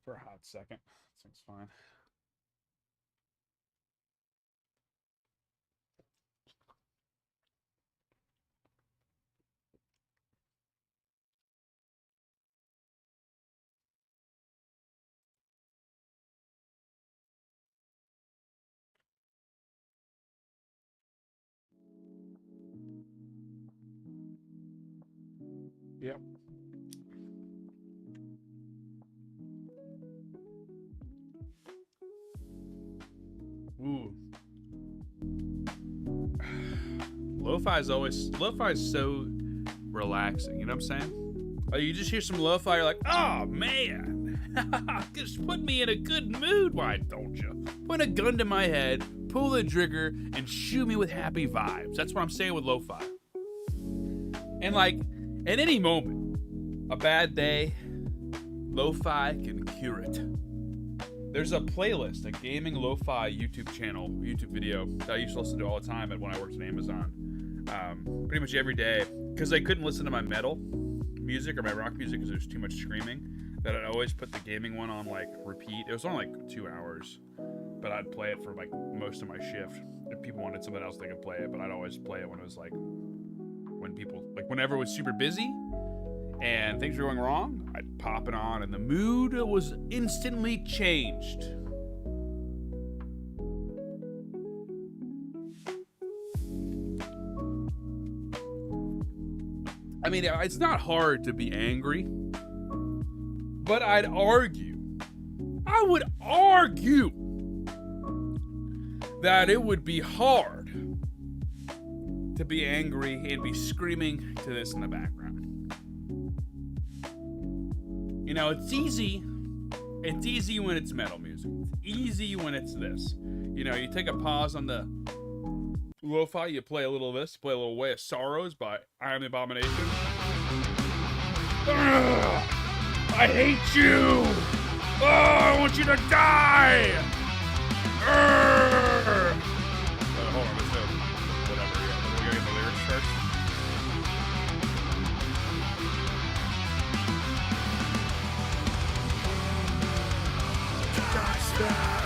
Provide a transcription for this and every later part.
for a hot second. This thing's fine. Yep. Ooh. Lo-fi is so relaxing, you know what I'm saying? Like, you just hear some lo-fi, you're like, oh man, just put me in a good mood, why don't you? Put a gun to my head, pull the trigger, and shoot me with happy vibes. That's what I'm saying with lo-fi. And like, at any moment, a bad day, lo-fi can cure it. There's a playlist, a gaming lo-fi YouTube channel, YouTube video that I used to listen to all the time when I worked at Amazon. Pretty much every day, because I couldn't listen to my metal music or my rock music because there's too much screaming, that I'd always put the gaming one on like repeat. It was only like 2 hours, but I'd play it for like most of my shift. If people wanted something else, they could play it, but I'd always play it when it was like, when people, like whenever it was super busy and things were going wrong, I'd pop it on and the mood was instantly changed. I mean, it's not hard to be angry, but I would argue that it would be hard to be angry and be screaming to this in the background. You know, it's easy when it's metal music. It's easy when it's this. You know, you take a pause on the lo-fi, you play a little of this, play a little Way of Sorrows by I Am the Abomination. Ugh, I hate you! Oh, I want you to die! Hold on, let's go. Whatever, yeah. We gotta get the lyrics first. Touch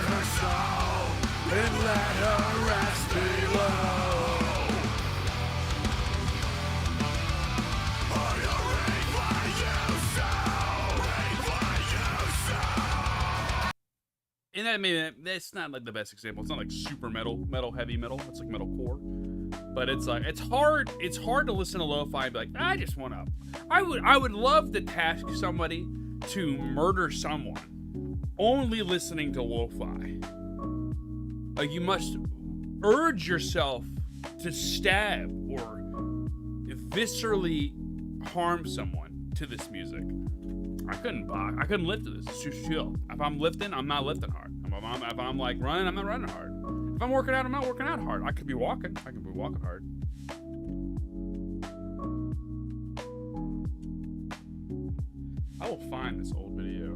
her soul and let her rest below. And that, I mean, that's not like the best example. It's not like super metal, heavy metal. It's like metalcore. But it's like, it's hard to listen to lo-fi and be like, I just want to, I would love to task somebody to murder someone only listening to lo-fi. Like, you must urge yourself to stab or viscerally harm someone to this music. I couldn't lift to this. It's too chill. If I'm lifting, I'm not lifting hard. If I'm like running, I'm not running hard. If I'm working out, I'm not working out hard. I could be walking. I could be walking hard. I will find this old video.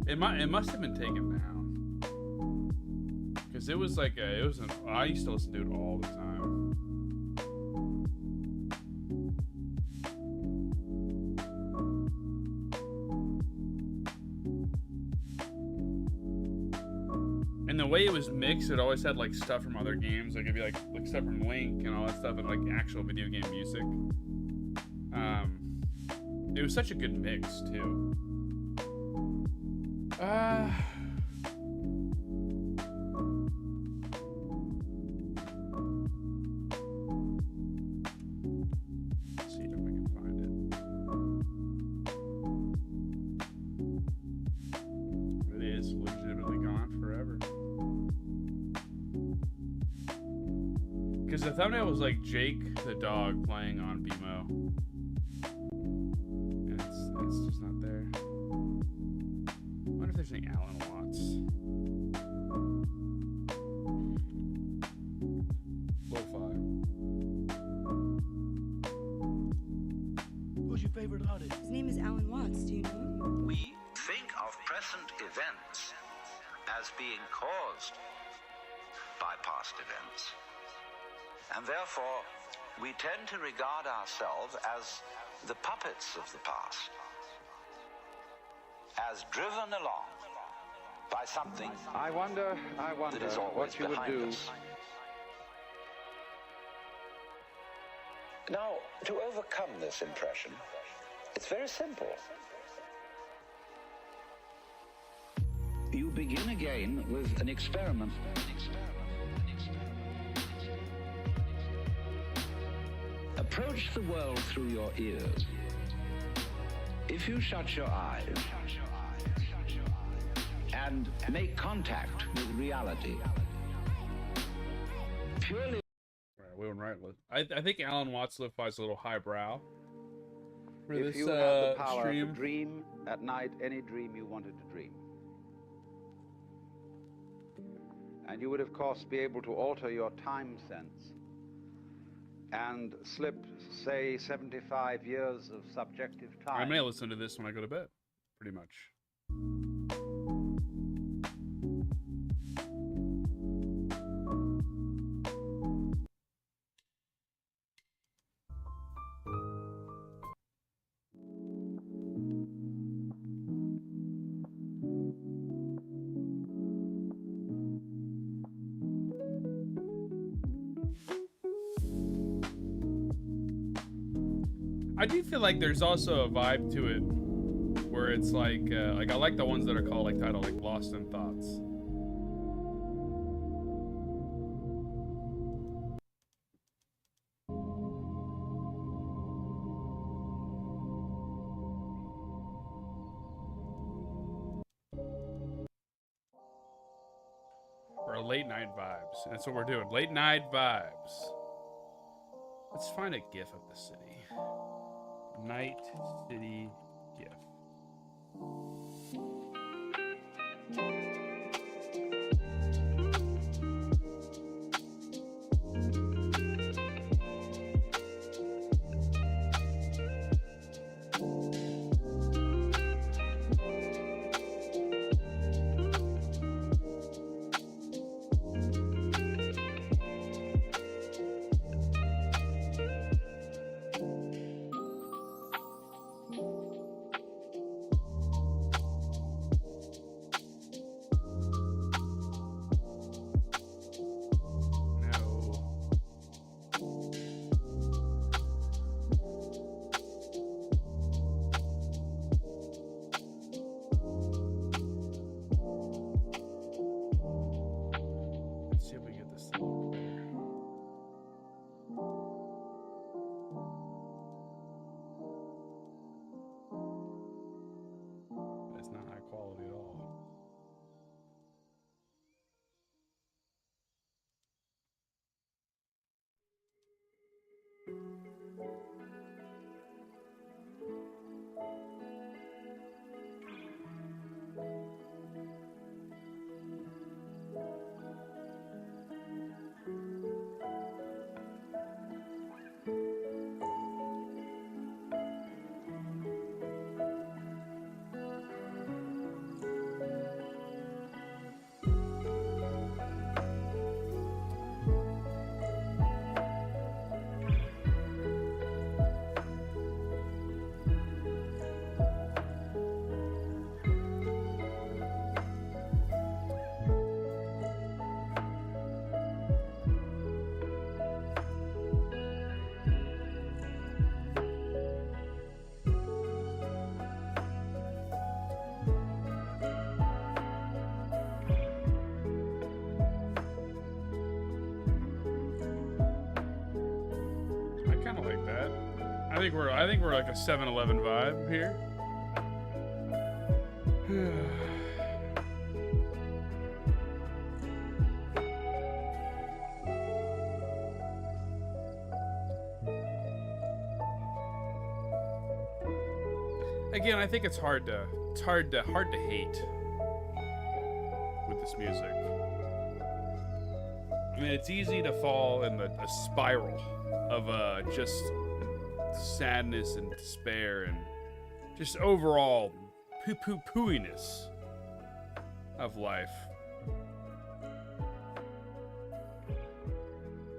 It must have been taken down. Because it was like I used to listen to it all the time. And the way it was mixed, it always had like stuff from other games. Like it'd be like stuff from Link and all that stuff, and like actual video game music. It was such a good mix too. Let's see if we can find it. It is legitimately gone forever. Because the thumbnail was like Jake the dog playing on BMO. And it's just not there. I wonder if there's any Alan Watts. Lo-fi. Who's your favorite artist? His name is Alan Watts. Do you know him? We think of present events as being caused by past events. And therefore, we tend to regard ourselves as the puppets of the past, as driven along by something I wonder that is always what you would behind do. us. Now, to overcome this impression, it's very simple. You begin again with an experiment. Approach the world through your ears. If you shut your eyes and make contact with reality, purely. Right, we went right with. I think Alan Watts Lo-Fi's a little highbrow for If this you had the power stream. to dream at night any dream you wanted to dream. And you would, of course, be able to alter your time sense and slip, say, 75 years of subjective time. I may listen to this when I go to bed, pretty much. I do feel like there's also a vibe to it where it's like I like the ones that are called like titled like Lost in Thoughts. Or late night vibes. That's what we're doing. Late night vibes. Let's find a GIF of the city. Night City GIF. Let's see if we get this to look better. It's not high quality at all. I kind of like that. I think we're like a 7-Eleven vibe here. Again, I think it's hard to hate with this music. I mean, it's easy to fall in a spiral of just sadness and despair and just overall poo-poo-pooiness of life.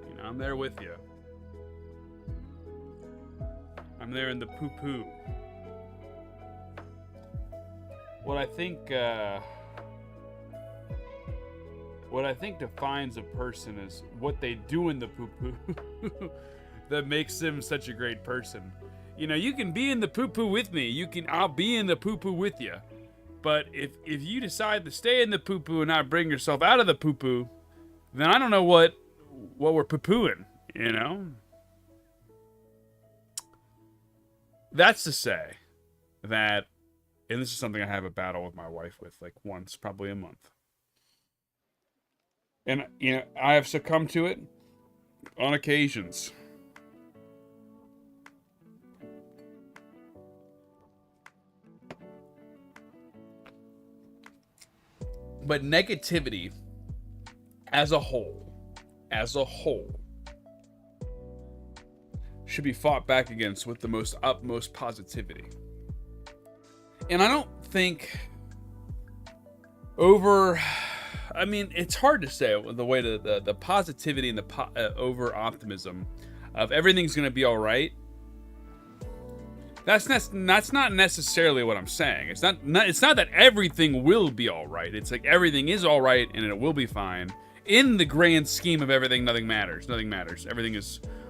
You know, I'm there with you. I'm there in the poo-poo. What I think defines a person is what they do in the poo-poo that makes them such a great person. You know, you can be in the poo-poo with me. I'll be in the poo-poo with you. But if you decide to stay in the poo-poo and not bring yourself out of the poo-poo, then I don't know what we're poo-pooing, you know? That's to say that, and this is something I have a battle with my wife with, like once, probably a month. And, you know, I have succumbed to it on occasions. But negativity as a whole, should be fought back against with the most utmost positivity. And I don't think I mean, it's hard to say the way the positivity and the over optimism of everything's going to be all right. That's not necessarily what I'm saying. It's not that everything will be all right. It's like everything is all right and it will be fine. In the grand scheme of everything, nothing matters. Nothing matters. Everything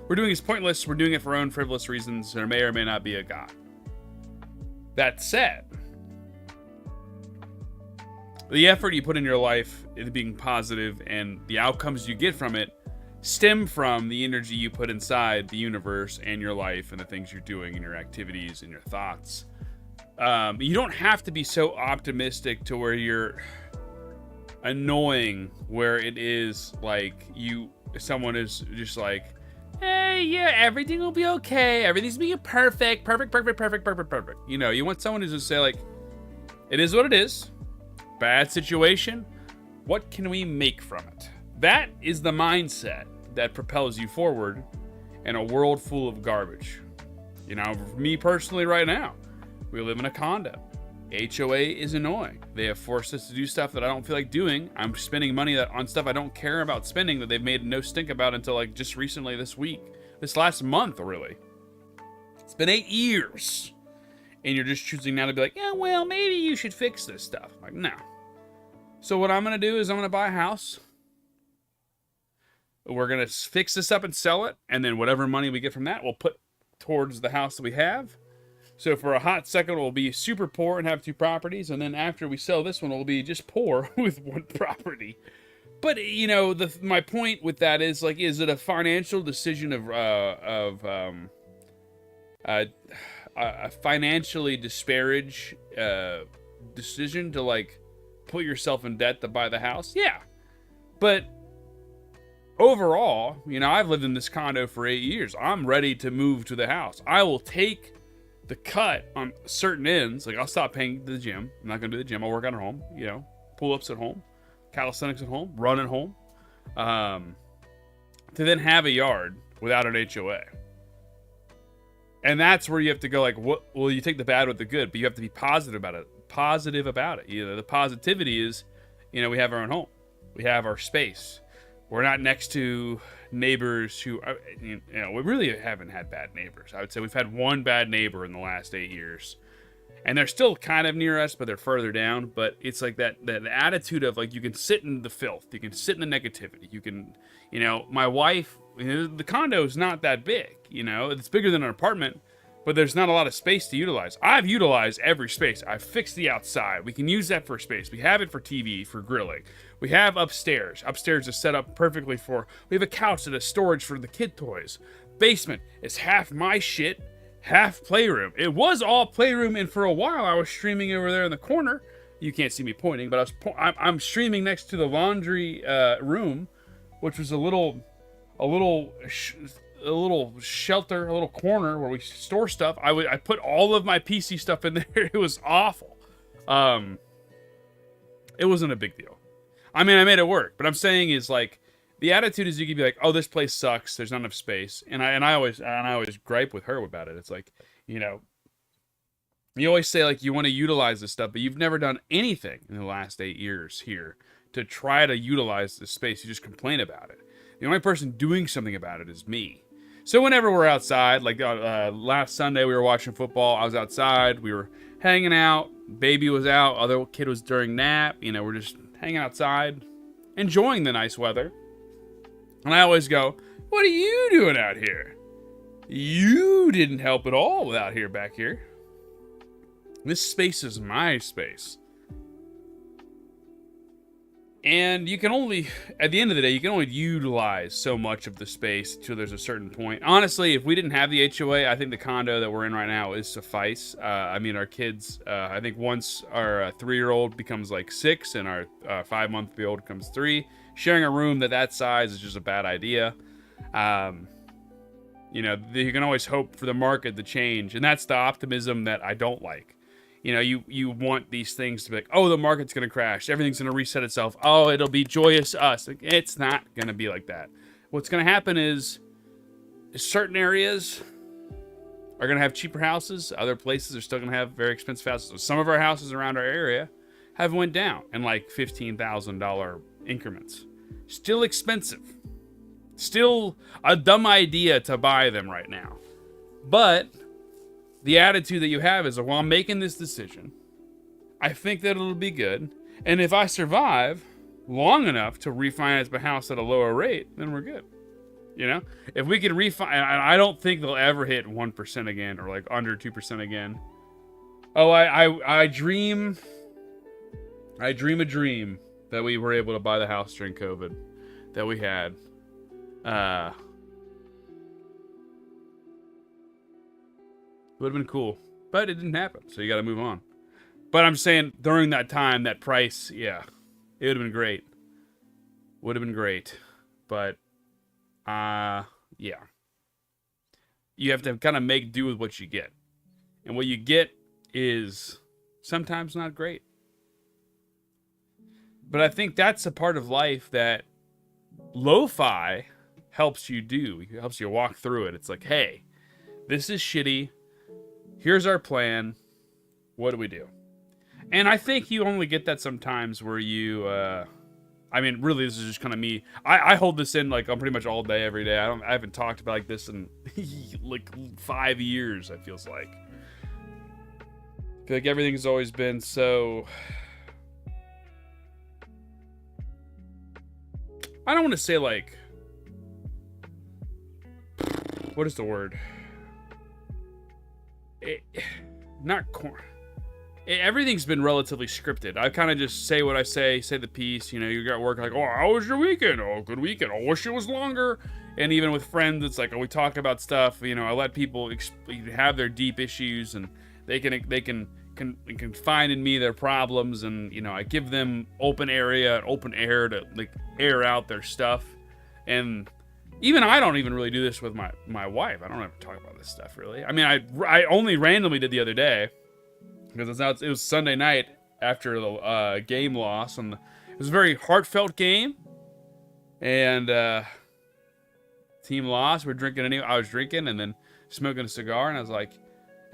we're doing is pointless. We're doing it for our own frivolous reasons. There may or may not be a God. That said, the effort you put in your life in being positive and the outcomes you get from it stem from the energy you put inside the universe and your life and the things you're doing and your activities and your thoughts. You don't have to be so optimistic to where you're annoying, where it is like someone is just like, hey, yeah, everything will be okay. Everything's being perfect. You know, you want someone to just say like, it is what it is. Bad situation. What can we make from it? That is the mindset that propels you forward in a world full of garbage. You know, for me personally right now, we live in a condo. HOA is annoying. They have forced us to do stuff that I don't feel like doing. I'm spending money on stuff I don't care about spending that they've made no stink about until like just recently this last month, really. It's been 8 years. And you're just choosing now to be like, yeah, well, maybe you should fix this stuff. I'm like, no. So what I'm going to do is I'm going to buy a house. We're going to fix this up and sell it. And then whatever money we get from that, we'll put towards the house that we have. So for a hot second, we'll be super poor and have 2 properties. And then after we sell this one, we'll be just poor with 1 property. But, you know, my point with that is, like, is it a financial decision a financially disparage decision to, like, put yourself in debt to buy the house? Yeah. But overall, you know, I've lived in this condo for 8 years. I'm ready to move to the house. I will take the cut on certain ends. Like, I'll stop paying the gym. I'm not going to do the gym. I'll work out at home, you know, pull-ups at home, calisthenics at home, run at home, to then have a yard without an HOA. And that's where you have to go, like, what? Well, you take the bad with the good, but you have to be positive about it. You know, the positivity is, you know, we have our own home. We have our space. We're not next to neighbors who, you know, we really haven't had bad neighbors. I would say we've had 1 bad neighbor in the last 8 years. And they're still kind of near us, but they're further down. But it's like that attitude of, like, you can sit in the filth. You can sit in the negativity. You can, you know, my wife, you know, the condo is not that big, you know. It's bigger than an apartment, but there's not a lot of space to utilize. I've utilized every space. I've fixed the outside. We can use that for space. We have it for TV, for grilling. We have upstairs. Upstairs is set up perfectly we have a couch and a storage for the kid toys. Basement is half my shit, half playroom. It was all playroom, and for a while I was streaming over there in the corner. You can't see me pointing, but I'm streaming next to the laundry room, which was a little shelter, a little corner where we store stuff. I put all of my PC stuff in there. It was awful. It wasn't a big deal. I mean, I made it work, but I'm saying is, like, the attitude is you can be like, oh, this place sucks. There's not enough space. And I always gripe with her about it. It's like, you know, you always say, like, you want to utilize this stuff, but you've never done anything in the last 8 years here to try to utilize this space. You just complain about it. The only person doing something about it is me. So whenever we're outside, like last Sunday we were watching football, I was outside, we were hanging out, baby was out, other kid was during nap, we're just hanging outside, enjoying the nice weather. And I always go, what are you doing out here? You didn't help at all out here back here. This space is my space. And you can only, at the end of the day, you can only utilize so much of the space till there's a certain point. Honestly, if we didn't have the HOA, I think the condo that we're in right now is suffice. Our kids, I think once our 3-year-old becomes like 6 and our 5-month-old becomes 3, sharing a room that size is just a bad idea. You can always hope for the market to change, and that's the optimism that I don't like. You want these things to be like, oh, the market's going to crash. Everything's going to reset itself. Oh, it'll be joyous us. Like, it's not going to be like that. What's going to happen is certain areas are going to have cheaper houses. Other places are still going to have very expensive houses. So some of our houses around our area have went down in like $15,000 increments. Still expensive. Still a dumb idea to buy them right now. But the attitude that you have is, well, I'm making this decision. I think that it'll be good. And if I survive long enough to refinance my house at a lower rate, then we're good. If we can refinance, I don't think they'll ever hit 1% again or like under 2% again. Oh, I dream a dream that we were able to buy the house during COVID that we had. Would have been cool, but it didn't happen, so you got to move on. But I'm saying during that time, that price, yeah, it would have been great. Would have been great, but yeah, you have to kind of make do with what you get, and what you get is sometimes not great. But I think that's a part of life that lo-fi helps you do. It helps you walk through it. It's like, hey, this is shitty. Here's our plan. What do we do? And I think you only get that sometimes where you, really, this is just kind of me. I hold this in like I'm pretty much all day, every day. I haven't talked about like this in like 5 years, it feels like. I feel like everything's always been so... I don't want to say like... What is the word? Everything's been relatively scripted. I kind of just say what I say the piece. You got work like, oh, how was your weekend? Oh, good weekend. I wish it was longer. And even with friends, it's like, oh, we talk about stuff. I let people have their deep issues, and they can confide in me their problems, and I give them open air to like air out their stuff. And even I don't even really do this with my wife. I don't ever talk about this stuff really. I only randomly did the other day because it was Sunday night after the game loss, and it was a very heartfelt game, and team lost. We're drinking anyway. I was drinking and then smoking a cigar, and I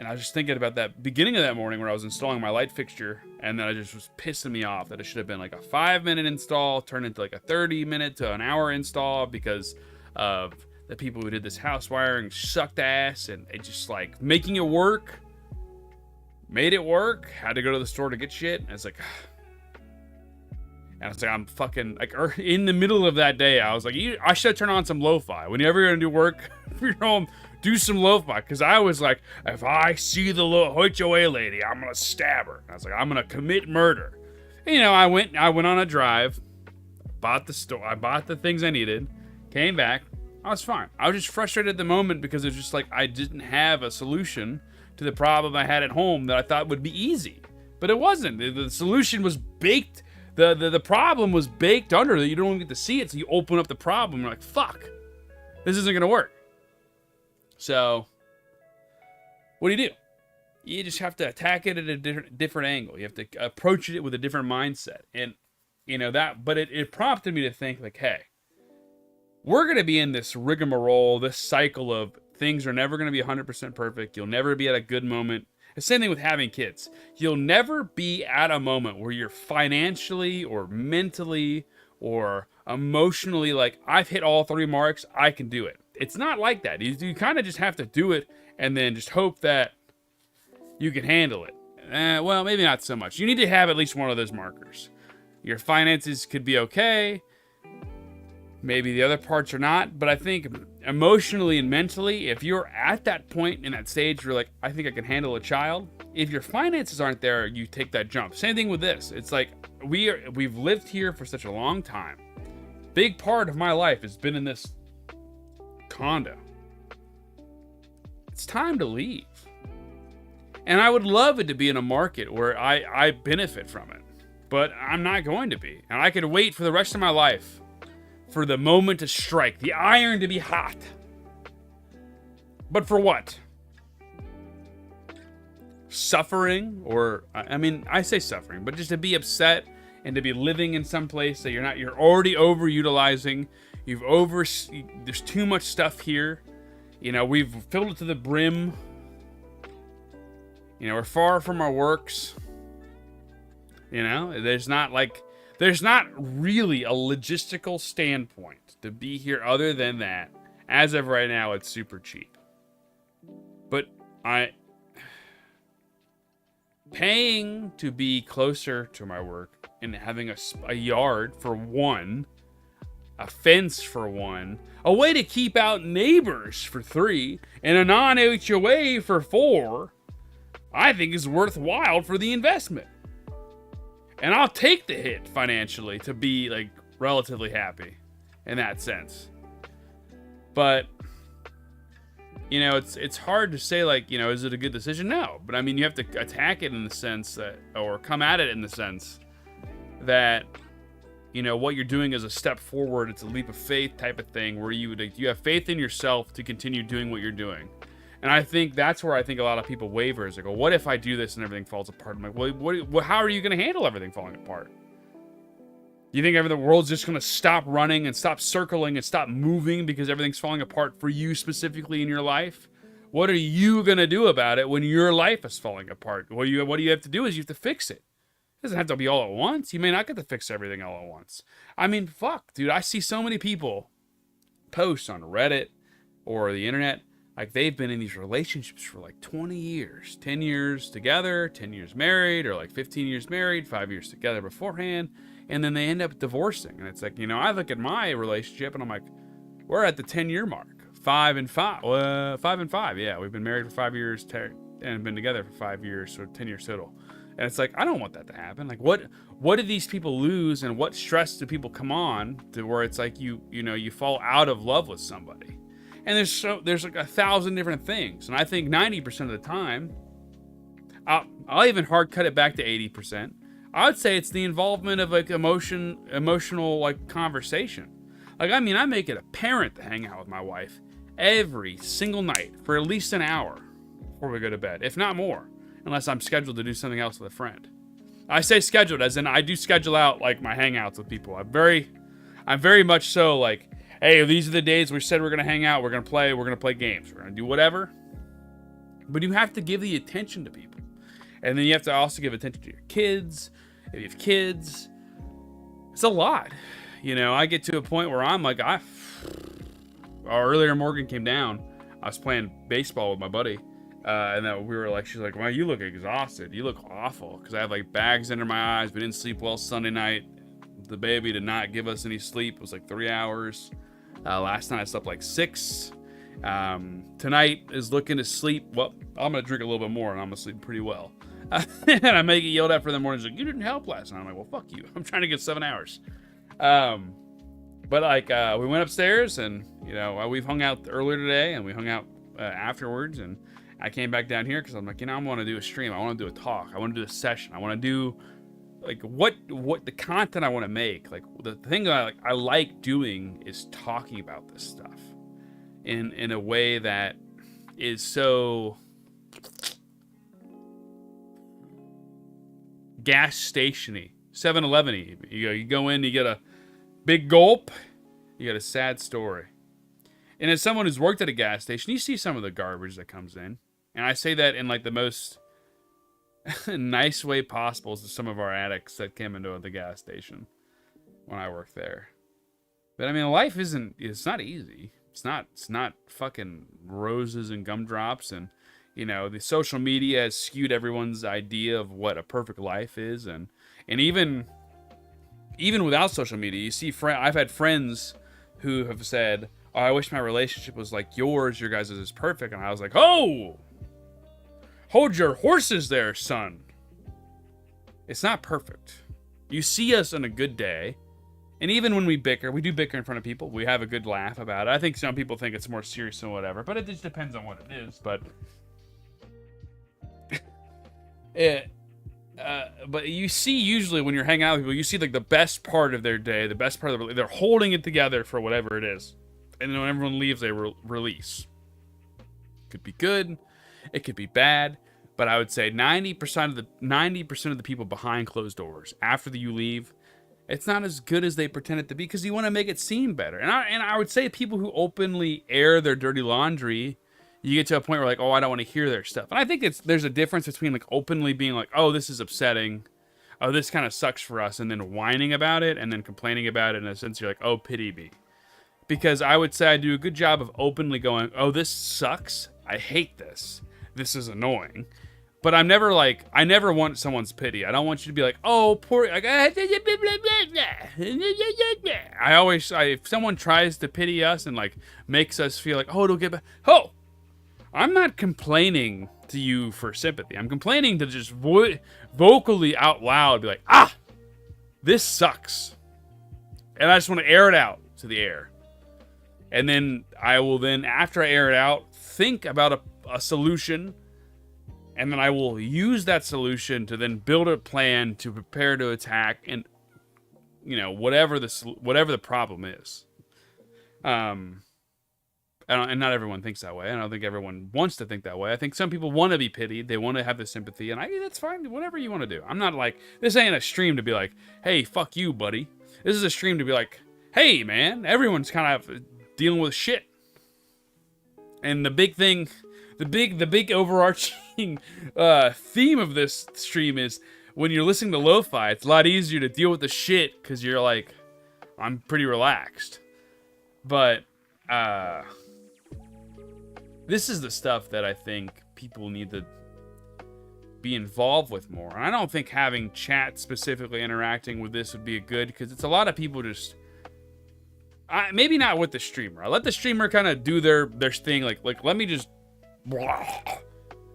was just thinking about that beginning of that morning where I was installing my light fixture, and then I just was pissing me off that it should have been like a 5-minute install turned into like a 30-minute to an hour install because of the people who did this house wiring sucked ass, and it just like making it work, made it work, had to go to the store to get shit, and it's like, I'm fucking like in the middle of that day, I was like, I should turn on some lo-fi. Whenever you're gonna do work for your home, do some lo-fi, because I was like, if I see the HOA lady, I'm gonna stab her. I was like, I'm gonna commit murder. And, I went on a drive, I bought the things I needed, came back, I was fine. I was just frustrated at the moment because it was just like I didn't have a solution to the problem I had at home that I thought would be easy. But it wasn't. The solution was baked. The problem was baked under that you don't get to see it, so you open up the problem and you're like, fuck, this isn't gonna work. So what do? You just have to attack it at a different angle. You have to approach it with a different mindset. And but it prompted me to think like, hey, we're going to be in this rigmarole, this cycle of things are never going to be 100% perfect. You'll never be at a good moment. The same thing with having kids. You'll never be at a moment where you're financially or mentally or emotionally like, I've hit all 3 marks, I can do it. it's not like that. You kind of just have to do it and then just hope that you can handle it. Well, maybe not so much. You need to have at least one of those markers. Your finances could be okay. Maybe the other parts are not. But I think emotionally and mentally, if you're at that point in that stage, you're like, I think I can handle a child. If your finances aren't there, you take that jump. Same thing with this. It's like we've lived here for such a long time. Big part of my life has been in this condo. It's time to leave. And I would love it to be in a market where I benefit from it. But I'm not going to be. And I could wait for the rest of my life for the moment to strike, the iron to be hot. But for what? Suffering, or I mean, I say suffering, but just to be upset and to be living in some place that you're already overutilizing. There's too much stuff here. You know, we've filled it to the brim. You know, we're far from our works. You know, there's not really a logistical standpoint to be here other than that. As of right now, it's super cheap. But paying to be closer to my work and having a yard for one, a fence for one, a way to keep out neighbors for 3, and a non-HOA for 4, I think is worthwhile for the investment. And I'll take the hit financially to be like relatively happy in that sense. But you know, it's hard to say like, you know, is it a good decision? No. But I mean, you have to attack it in the sense that, or come at it in the sense that, you know, what you're doing is a step forward. It's a leap of faith type of thing where you have faith in yourself to continue doing what you're doing. And I think that's where I think a lot of people waver is they go, what if I do this and everything falls apart? I'm like, well, how are you going to handle everything falling apart? You think the world's just going to stop running and stop circling and stop moving because everything's falling apart for you specifically in your life? What are you going to do about it when your life is falling apart? What you have to do is you have to fix it. It doesn't have to be all at once. You may not get to fix everything all at once. I mean, fuck, dude, I see so many people post on Reddit or the internet like they've been in these relationships for like 20 years, 10 years together, 10 years married, or like 15 years married, 5 years together beforehand, and then they end up divorcing. And it's like, you know, I look at my relationship and I'm like, we're at the 10-year mark, 5 and 5. 5 and 5, yeah, we've been married for 5 years and been together for 5 years, so 10 years total. And it's like, I don't want that to happen. Like, what do these people lose, and what stress do people come on to where it's like you fall out of love with somebody? And there's like 1,000 different things. And I think 90% of the time, I'll even hard cut it back to 80%. I would say it's the involvement of like emotional like conversation. Like, I mean, I make it apparent to hang out with my wife every single night for at least an hour before we go to bed, if not more, unless I'm scheduled to do something else with a friend. I say scheduled as in I do schedule out like my hangouts with people. I'm very much so like, hey, these are the days we said we're going to hang out, we're going to play games, we're going to do whatever. But you have to give the attention to people. And then you have to also give attention to your kids. If you have kids, it's a lot. You know, I get to a point where I'm like, earlier Morgan came down, I was playing baseball with my buddy. And then we were like, she's like, wow, you look exhausted. You look awful. Because I have like bags under my eyes. We didn't sleep well Sunday night. The baby did not give us any sleep. It was like 3 hours. Last night I slept like 6. Tonight is looking to sleep. Well, I'm going to drink a little bit more and I'm going to sleep pretty well. And I may get yelled at for the morning. She's like, you didn't help last night. I'm like, well, fuck you. I'm trying to get 7 hours. But like, we went upstairs and, you know, we've hung out earlier today and we hung out afterwards. And I came back down here because I'm like, you know, I want to do a stream. I want to do a talk. I want to do a session. I want to do like what the content I want to make. Like the thing that I like doing is talking about this stuff in a way that is so gas station-y, 7-Eleven-y. You go in, you get a big gulp, you get a sad story. And as someone who's worked at a gas station, you see some of the garbage that comes in. And I say that in like the most nice way possible to some of our addicts that came into the gas station when I worked there. But I mean, life it's not easy. It's not fucking roses and gumdrops, and you know, the social media has skewed everyone's idea of what a perfect life is, and even without social media, you see I've had friends who have said, "Oh, I wish my relationship was like yours. Your guys' is perfect." And I was like, "Oh, hold your horses there, son. It's not perfect. You see us on a good day, and even when we do bicker in front of people. We have a good laugh about it. I think some people think it's more serious than whatever, but it just depends on what it is. But but you see, usually when you're hanging out with people, you see like the best part of their day, the best part of they're holding it together for whatever it is, and then when everyone leaves, they release. Could be good, it could be bad, but I would say 90% of the people behind closed doors after you leave, it's not as good as they pretend it to be because you want to make it seem better. And I would say people who openly air their dirty laundry, you get to a point where like, oh, I don't want to hear their stuff. And I think there's a difference between like openly being like, oh, this is upsetting, oh, this kind of sucks for us, and then whining about it and then complaining about it. In a sense, you're like, oh, pity me. Because I would say I do a good job of openly going, oh, this sucks. I hate this. This is annoying. But I'm never like, I never want someone's pity. I don't want you to be like, oh, poor. Like, if someone tries to pity us and like makes us feel like, oh, it'll get back. Oh, I'm not complaining to you for sympathy. I'm complaining to just vocally out loud be like, ah, this sucks. And I just want to air it out to the air. And then I will then, after I air it out, think about a solution. And then I will use that solution to then build a plan to prepare to attack and, you know, whatever the problem is. And not everyone thinks that way. I don't think everyone wants to think that way. I think some people want to be pitied. They want to have the sympathy. And that's fine. Whatever you want to do. I'm not like, this ain't a stream to be like, hey, fuck you, buddy. This is a stream to be like, hey, man, everyone's kind of dealing with shit. And the big thing, the big overarching theme of this stream is when you're listening to lo-fi, it's a lot easier to deal with the shit because you're like, I'm pretty relaxed. But this is the stuff that I think people need to be involved with more. And I don't think having chat specifically interacting with this would be a good, because it's a lot of people just, maybe not with the streamer. I let the streamer kind of do their thing. Like let me just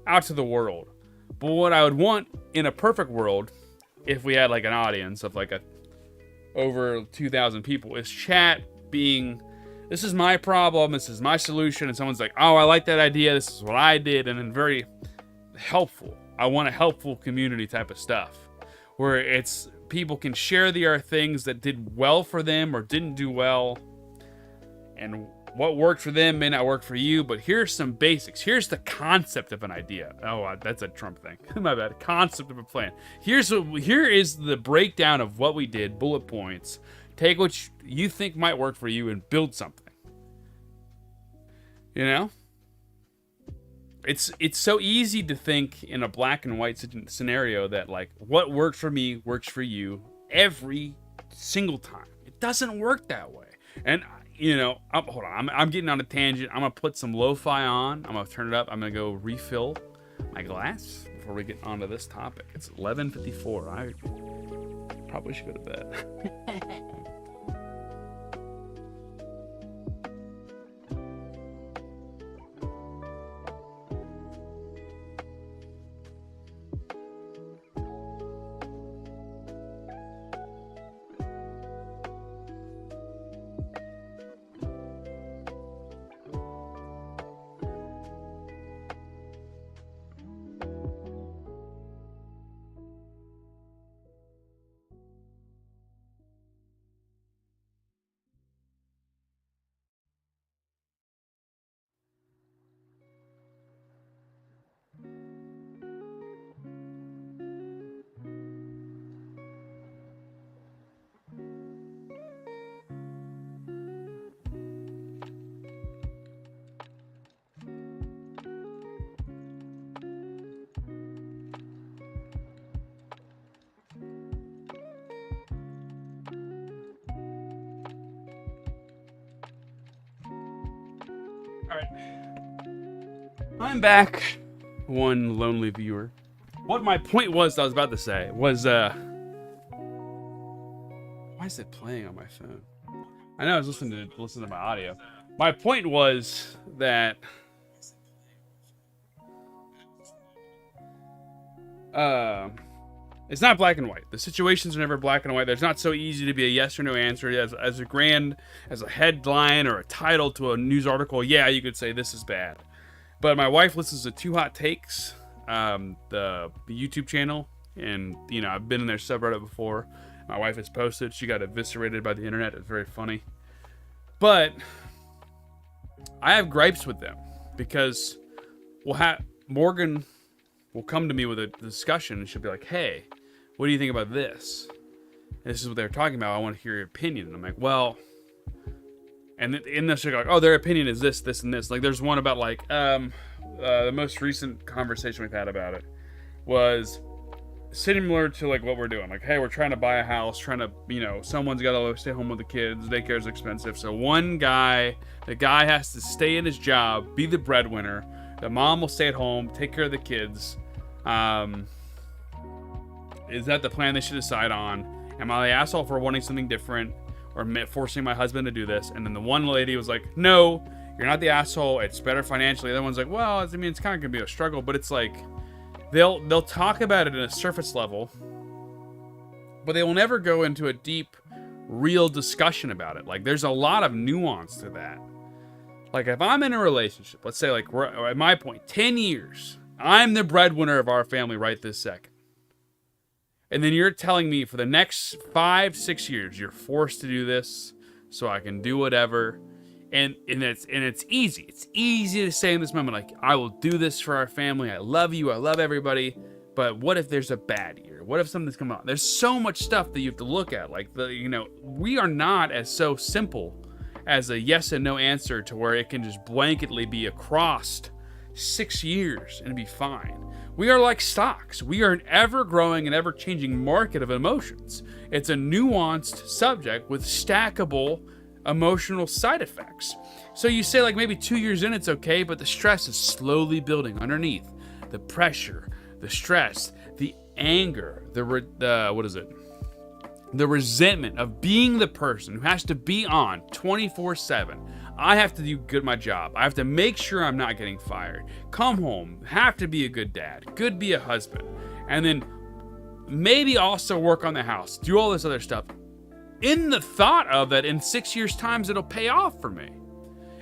out to the world. But what I would want in a perfect world, if we had like an audience of like over 2,000 people, is chat being, this is my problem, this is my solution, and someone's like, oh, I like that idea, this is what I did, and then very helpful. I want a helpful community type of stuff, where it's people can share their things that did well for them or didn't do well, and what worked for them may not work for you, but here's some basics. Here's the concept of an idea. Oh, that's a Trump thing. My bad. Concept of a plan. Here is the breakdown of what we did, bullet points. Take what you think might work for you and build something. You know? It's so easy to think in a black and white scenario that like what worked for me works for you every single time. It doesn't work that way. And you know, hold on. I'm getting on a tangent. I'm gonna put some lo-fi on. I'm gonna turn it up. I'm gonna go refill my glass before we get onto this topic. It's 11:54. I probably should go to bed. All right. I'm back, one lonely viewer. What my point was, I was about to say, was, why is it playing on my phone? I know I was listening to my audio. My point was that, it's not black and white. The situations are never black and white. There's not so easy to be a yes or no answer. As a headline or a title to a news article, yeah, you could say this is bad. But my wife listens to Two Hot Takes, the YouTube channel, and you know I've been in their subreddit before. My wife has posted. She got eviscerated by the internet. It's very funny. But I have gripes with them because Morgan will come to me with a discussion and she'll be like, "Hey, what do you think about this? And this is what they're talking about. I want to hear your opinion." And I'm like, well, and in this they're like, oh, their opinion is this, this, and this. Like, there's one about like the most recent conversation we've had about it was similar to like what we're doing. Like, hey, we're trying to buy a house, trying to, you know, someone's got to stay home with the kids. Daycare is expensive. So the guy has to stay in his job, be the breadwinner. The mom will stay at home, take care of the kids. Is that the plan they should decide on? Am I the asshole for wanting something different or forcing my husband to do this? And then the one lady was like, no, you're not the asshole. It's better financially. The other one's like, well, I mean, it's kind of going to be a struggle, but it's like, they'll talk about it in a surface level, but they will never go into a deep, real discussion about it. Like, there's a lot of nuance to that. Like, if I'm in a relationship, let's say, like, at my point, 10 years, I'm the breadwinner of our family right this second. And then you're telling me for the next 5-6 years, you're forced to do this so I can do whatever. And it's easy. It's easy to say in this moment, like, I will do this for our family. I love you. I love everybody. But what if there's a bad year? What if something's coming on? There's so much stuff that you have to look at. Like, we are not as so simple as a yes and no answer to where it can just blanketly be across 6 years and be fine. We are like stocks. We are an ever-growing and ever-changing market of emotions. It's a nuanced subject with stackable emotional side effects. So you say, like, maybe 2 years in it's okay, but the stress is slowly building underneath. The pressure, the stress, the anger, the resentment of being the person who has to be on 24/7. I have to do good my job. I have to make sure I'm not getting fired. Come home, have to be a good dad, good be a husband, and then maybe also work on the house, do all this other stuff. In the thought of that in 6 years' time, it'll pay off for me.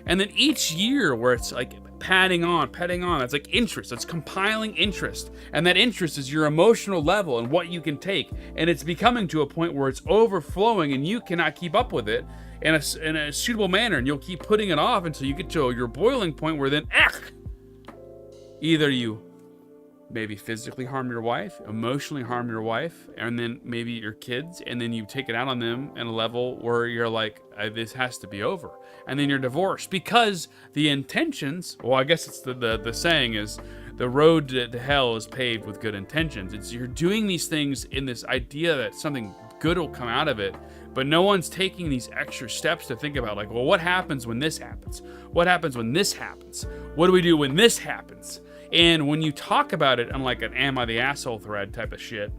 And then each year where it's like padding on, that's like interest. It's compiling interest. And that interest is your emotional level and what you can take. And it's becoming to a point where it's overflowing and you cannot keep up with it in a suitable manner. And you'll keep putting it off until you get to your boiling point where then, either you maybe physically harm your wife, emotionally harm your wife, and then maybe your kids, and then you take it out on them at a level where you're like, this has to be over. And then you're divorced because the intentions, well, I guess it's the saying is, the road to hell is paved with good intentions. It's you're doing these things in this idea that something good will come out of it, but no one's taking these extra steps to think about, like, well, what happens when this happens? What happens when this happens? What do we do when this happens? And when you talk about it on like an Am I the Asshole thread type of shit,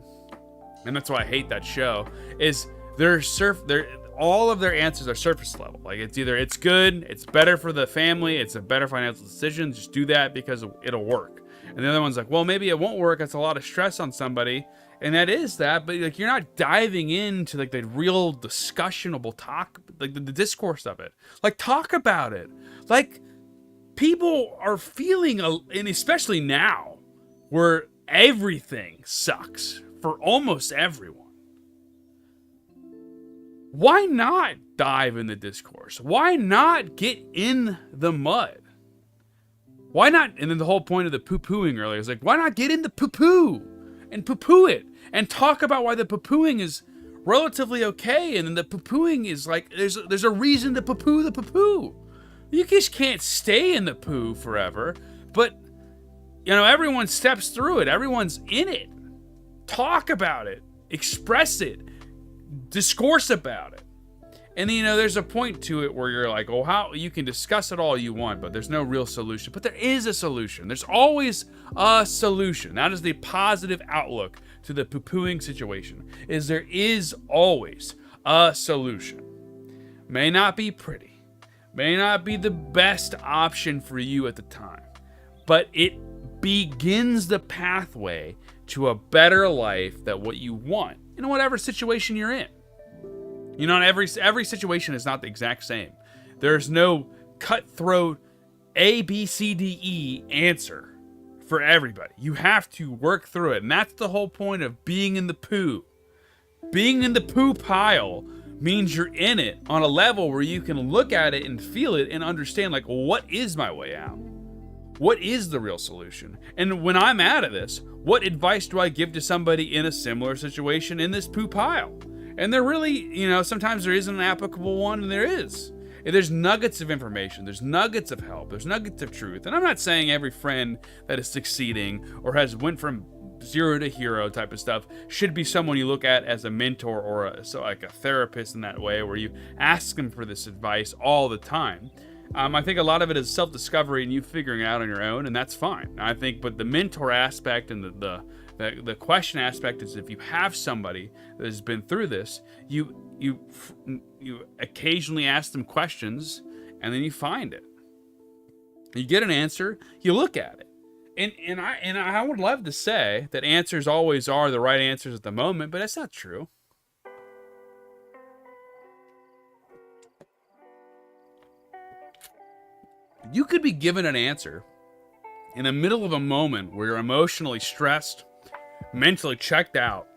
and that's why I hate that show, is all of their answers are surface level. Like, it's either it's good, it's better for the family, it's a better financial decision, just do that because it'll work. And the other one's like, well, maybe it won't work, it's a lot of stress on somebody. And that is that, but like, you're not diving into like the real discussionable talk, like the discourse of it. Like, talk about it. Like, people are feeling, and especially now, where everything sucks for almost everyone. Why not dive in the discourse? Why not get in the mud? Why not? And then the whole point of the poo-pooing earlier is like, why not get in the poo-poo and poo-poo it and talk about why the poo-pooing is relatively okay, and then the poo-pooing is like, there's a reason to poo-poo the poo-poo. You just can't stay in the poo forever, but, everyone steps through it. Everyone's in it. Talk about it. Express it. Discourse about it. And then, there's a point to it where you're like, oh, how you can discuss it all you want, but there's no real solution. But there is a solution. There's always a solution. That is the positive outlook to the poo-pooing situation, is there is always a solution. May not be pretty, may not be the best option for you at the time, but it begins the pathway to a better life than what you want in whatever situation you're in. Not every situation is not the exact same. There's no cutthroat A, B, C, D, E answer for everybody. You have to work through it. And that's the whole point of being in the poo. Being in the poo pile means you're in it on a level where you can look at it and feel it and understand, like, what is my way out? What is the real solution? And when I'm out of this, what advice do I give to somebody in a similar situation in this poo pile? And there really, sometimes there isn't an applicable one, and there is. And there's nuggets of information, there's nuggets of help, there's nuggets of truth. And I'm not saying every friend that is succeeding or has went from zero to hero type of stuff should be someone you look at as a mentor or like a therapist in that way, where you ask them for this advice all the time. I think a lot of it is self-discovery and you figuring it out on your own, and that's fine. I think, but the mentor aspect and the question aspect is, if you have somebody that has been through this, you occasionally ask them questions, and then you find it. You get an answer, you look at it. And I would love to say that answers always are the right answers at the moment, but that's not true. You could be given an answer in the middle of a moment where you're emotionally stressed, mentally checked out,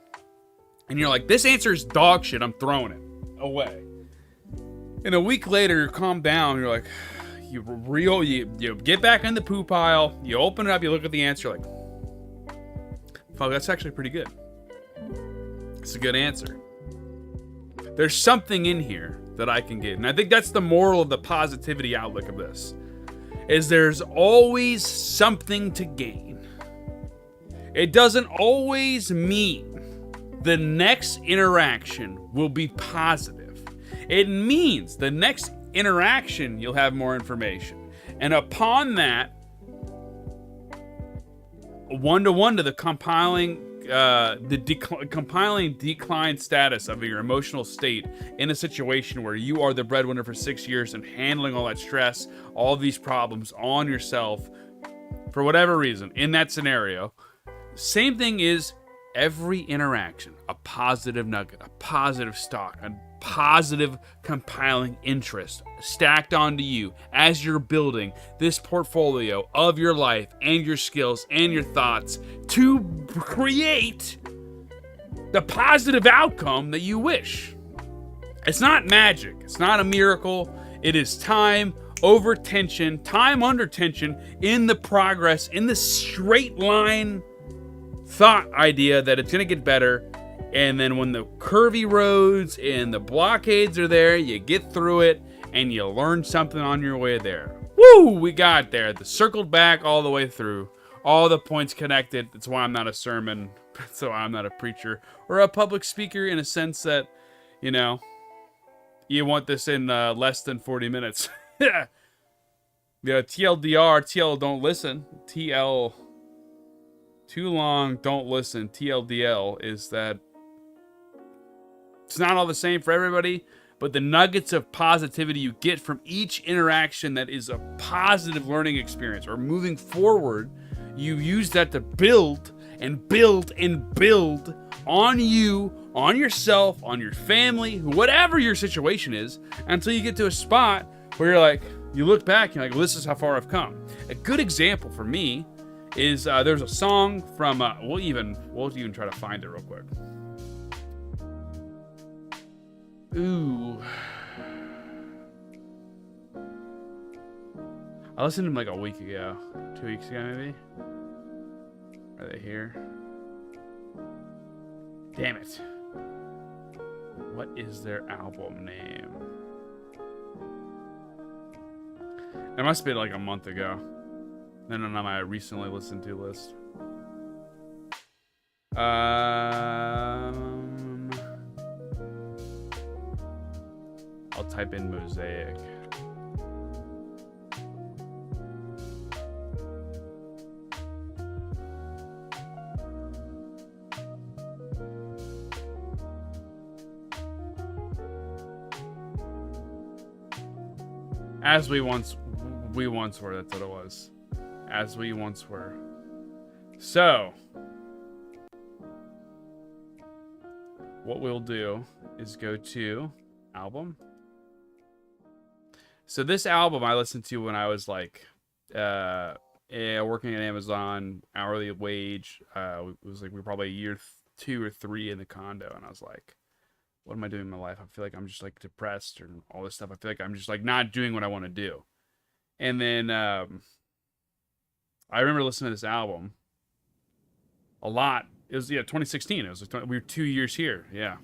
and you're like, this answer is dog shit, I'm throwing it away. And a week later, you're calmed down, you're like, you get back in the poo pile, you open it up, you look at the answer, you're like, fuck, that's actually pretty good. It's a good answer. There's something in here that I can get. And I think that's the moral of the positivity outlook of this, is there's always something to gain. It doesn't always mean the next interaction will be positive. It means the next interaction you'll have more information. And upon that, one-to-one to the compiling decline status of your emotional state in a situation where you are the breadwinner for 6 years and handling all that stress, all these problems on yourself for whatever reason in that scenario. Same thing is every interaction, a positive nugget, a positive stock, a positive compiling interest stacked onto you as you're building this portfolio of your life and your skills and your thoughts to create the positive outcome that you wish. It's not magic. It's not a miracle. It is time over tension, time under tension in the progress, in the straight line thought idea that it's going to get better. And then when the curvy roads and the blockades are there, you get through it and you learn something on your way there. Woo! We got there. The circled back all the way through. All the points connected. That's why I'm not a sermon. That's why I'm not a preacher or a public speaker, in a sense that, you want this in less than 40 minutes. Yeah. TLDR, TL don't listen. TL too long, don't listen. TLDL is that it's not all the same for everybody, but the nuggets of positivity you get from each interaction that is a positive learning experience or moving forward, you use that to build and build and build on you, on yourself, on your family, whatever your situation is, until you get to a spot where you're like, you look back and you're like, well, this is how far I've come. A good example for me is there's a song from we'll even try to find it real quick. Ooh, I listened to them like a week ago, 2 weeks ago maybe. Are they here? Damn it! What is their album name? It must be like a month ago. Then on my recently listened to list. I'll type in Mosaic. As we once were, that's what it was. As we once were. So, what we'll do is go to album. So this album I listened to when I was like working at Amazon, hourly wage. It was like we were probably a year 2 or 3 in the condo, and I was like, what am I doing in my life? I feel like I'm just like depressed or all this stuff. I feel like I'm just like not doing what I want to do. And then I remember listening to this album a lot. It was 2016. It was like we were 2 years here, yeah,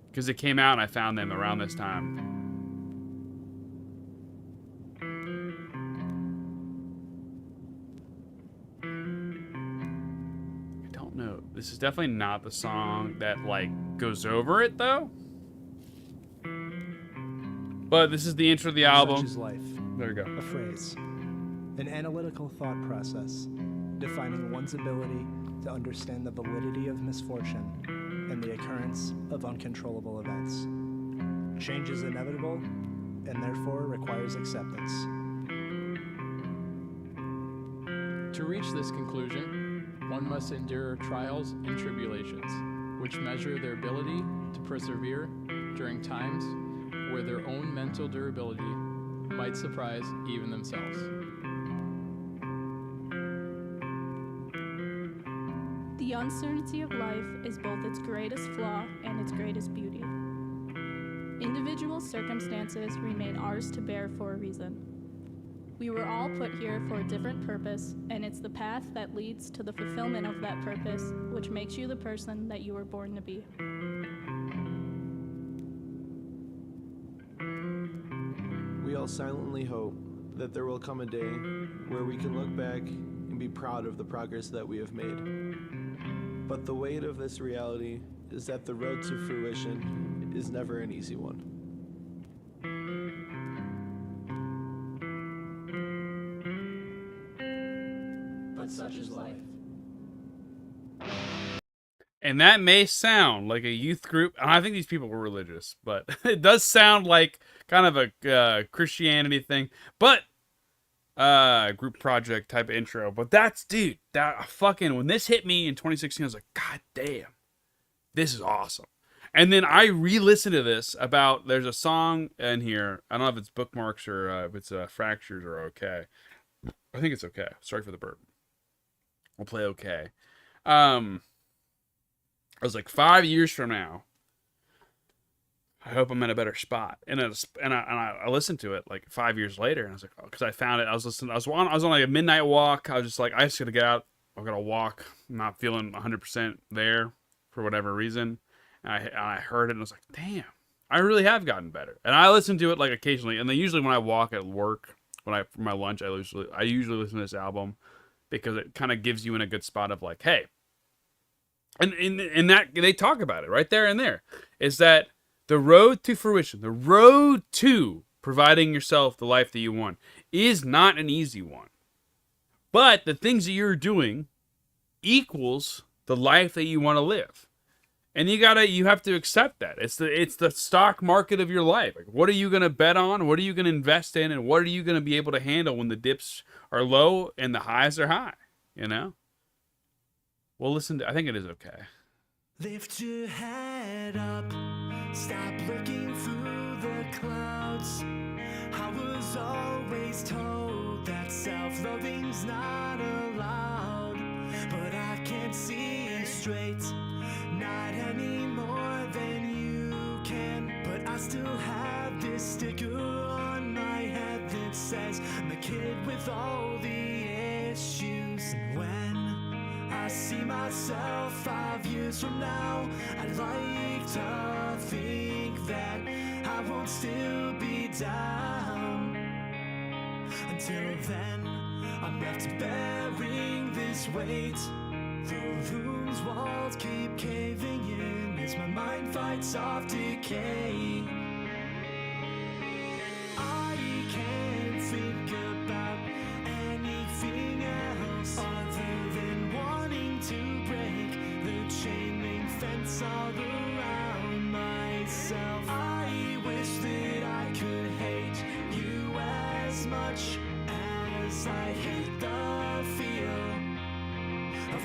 because it came out and I found them around this time. I don't know. This is definitely not the song that like goes over it though. But this is the intro of the album. Such is life. There you go. A phrase. An analytical thought process, defining one's ability to understand the validity of misfortune and the occurrence of uncontrollable events. Change is inevitable and therefore requires acceptance. To reach this conclusion, one must endure trials and tribulations, which measure their ability to persevere during times where their own mental durability might surprise even themselves. The uncertainty of life is both its greatest flaw and its greatest beauty. Individual circumstances remain ours to bear for a reason. We were all put here for a different purpose, and it's the path that leads to the fulfillment of that purpose which makes you the person that you were born to be. We all silently hope that there will come a day where we can look back and be proud of the progress that we have made. But the weight of this reality is that the road to fruition is never an easy one. But such is life. And that may sound like a youth group. And I think these people were religious, but it does sound like kind of a Christianity thing. But group project type of intro. But that's, dude, that fucking, when this hit me in 2016, I was like, God damn, this is awesome. And then I re-listened to this about, there's a song in here. I don't know if it's Bookmarks or if it's Fractures or Okay. I think it's Okay. Sorry for the burp. We'll play Okay. I was like, 5 years from now, I hope I'm in a better spot. And I listened to it like 5 years later, and I was like, oh, because I found it. I was on like a midnight walk. I was just like, I just gotta get out. I'm gonna walk. I'm not feeling 100% there for whatever reason. And I heard it and I was like, damn, I really have gotten better. And I listen to it like occasionally. And then usually when I walk at work, for my lunch, I usually listen to this album because it kind of gives you in a good spot of like, hey. And that they talk about it right there and there, is that the road to fruition, the road to providing yourself the life that you want, is not an easy one. But the things that you're doing equals the life that you want to live. And you have to accept that. It's the stock market of your life. Like, what are you going to bet on? What are you going to invest in? And what are you going to be able to handle when the dips are low and the highs are high? You know? Well, listen to, I think it is Okay. Lift your head up, stop looking through the clouds. I was always told that self-loathing's not allowed, but I can't see it straight, not any more than you can. But I still have this sticker on my head that says I'm the kid with all the issues. And when I see myself 5 years from now, I'd like to think that I won't still be down. Until then, I'm left bearing this weight. The room's walls keep caving in as my mind fights off decay.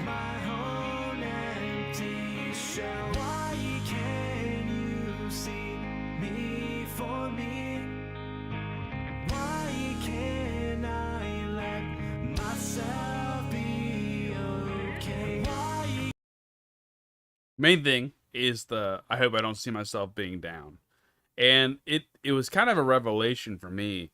my own empty shell. Why can't you see me for me? Why can't I let myself be okay? Why? Main thing is I hope I don't see myself being down. And it was kind of a revelation for me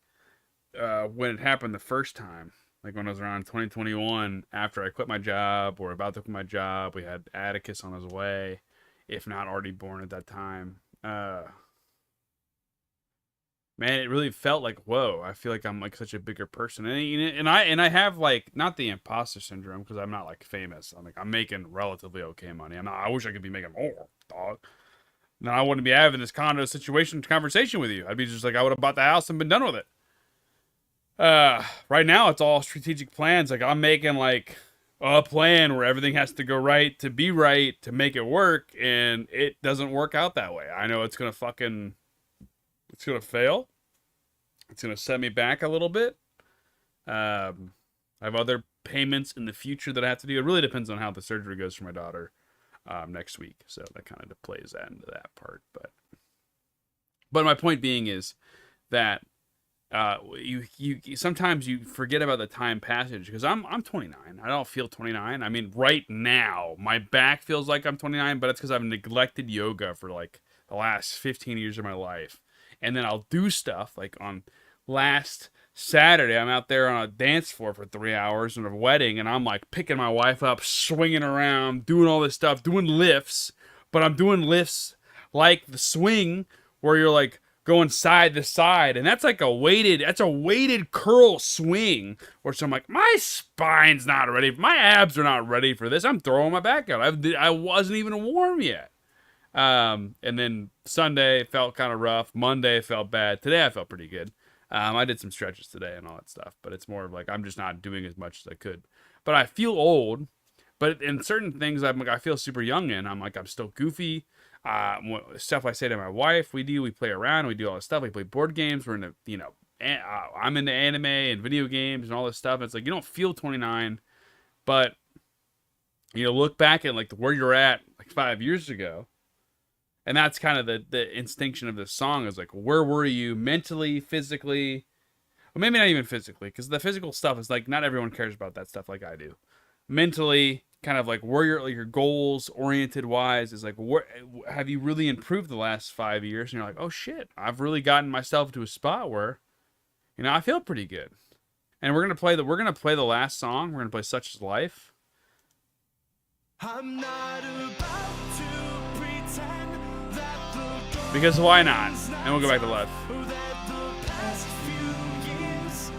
when it happened the first time. Like when I was around 2021, after I quit my job or about to quit my job, we had Atticus on his way, if not already born at that time. Man, it really felt like, whoa, I feel like I'm like such a bigger person. And I have like, not the imposter syndrome, because I'm not like famous. I'm making relatively okay money. I wish I could be making more, dog. Then I wouldn't be having this conversation with you. I'd be just like, I would have bought the house and been done with it. Right now it's all strategic plans. Like I'm making like a plan where everything has to go right to be right to make it work, and it doesn't work out that way. I know it's gonna fail. It's gonna set me back a little bit. I have other payments in the future that I have to do. It really depends on how the surgery goes for my daughter next week, so that kind of plays into that part. But my point being is that you sometimes you forget about the time passage, because I'm 29. I don't feel 29. I mean, right now my back feels like I'm 29, but it's because I've neglected yoga for like the last 15 years of my life. And then I'll do stuff like on last Saturday, I'm out there on a dance floor for 3 hours in a wedding, and I'm like picking my wife up, swinging around, doing all this stuff, doing lifts, but I'm doing lifts like the swing where you're like going side to side, and that's a weighted curl swing, where so I'm like, my spine's not ready, my abs are not ready for this. I'm throwing my back out. I wasn't even warm yet. And then Sunday felt kind of rough. Monday felt bad. Today I felt pretty good. I did some stretches today and all that stuff, but it's more of like I'm just not doing as much as I could. But I feel old. But in certain things, I feel super young in. I'm still goofy. Stuff I say to my wife, we play around, we do all this stuff. We play board games. We're into, I'm into anime and video games and all this stuff. It's like you don't feel 29, but look back at like where you're at like 5 years ago. And that's kind of the instinction of this song is like, where were you mentally, physically? Well, maybe not even physically, because the physical stuff is like, not everyone cares about that stuff like I do. Mentally, kind of like where your goals oriented wise is like, where have you really improved the last 5 years? And you're like, oh shit, I've really gotten myself to a spot where, I feel pretty good. And we're gonna play the last song. We're gonna play Such Is Life. I'm not about to pretend that the because why not? And we'll go back to Life. that the past few years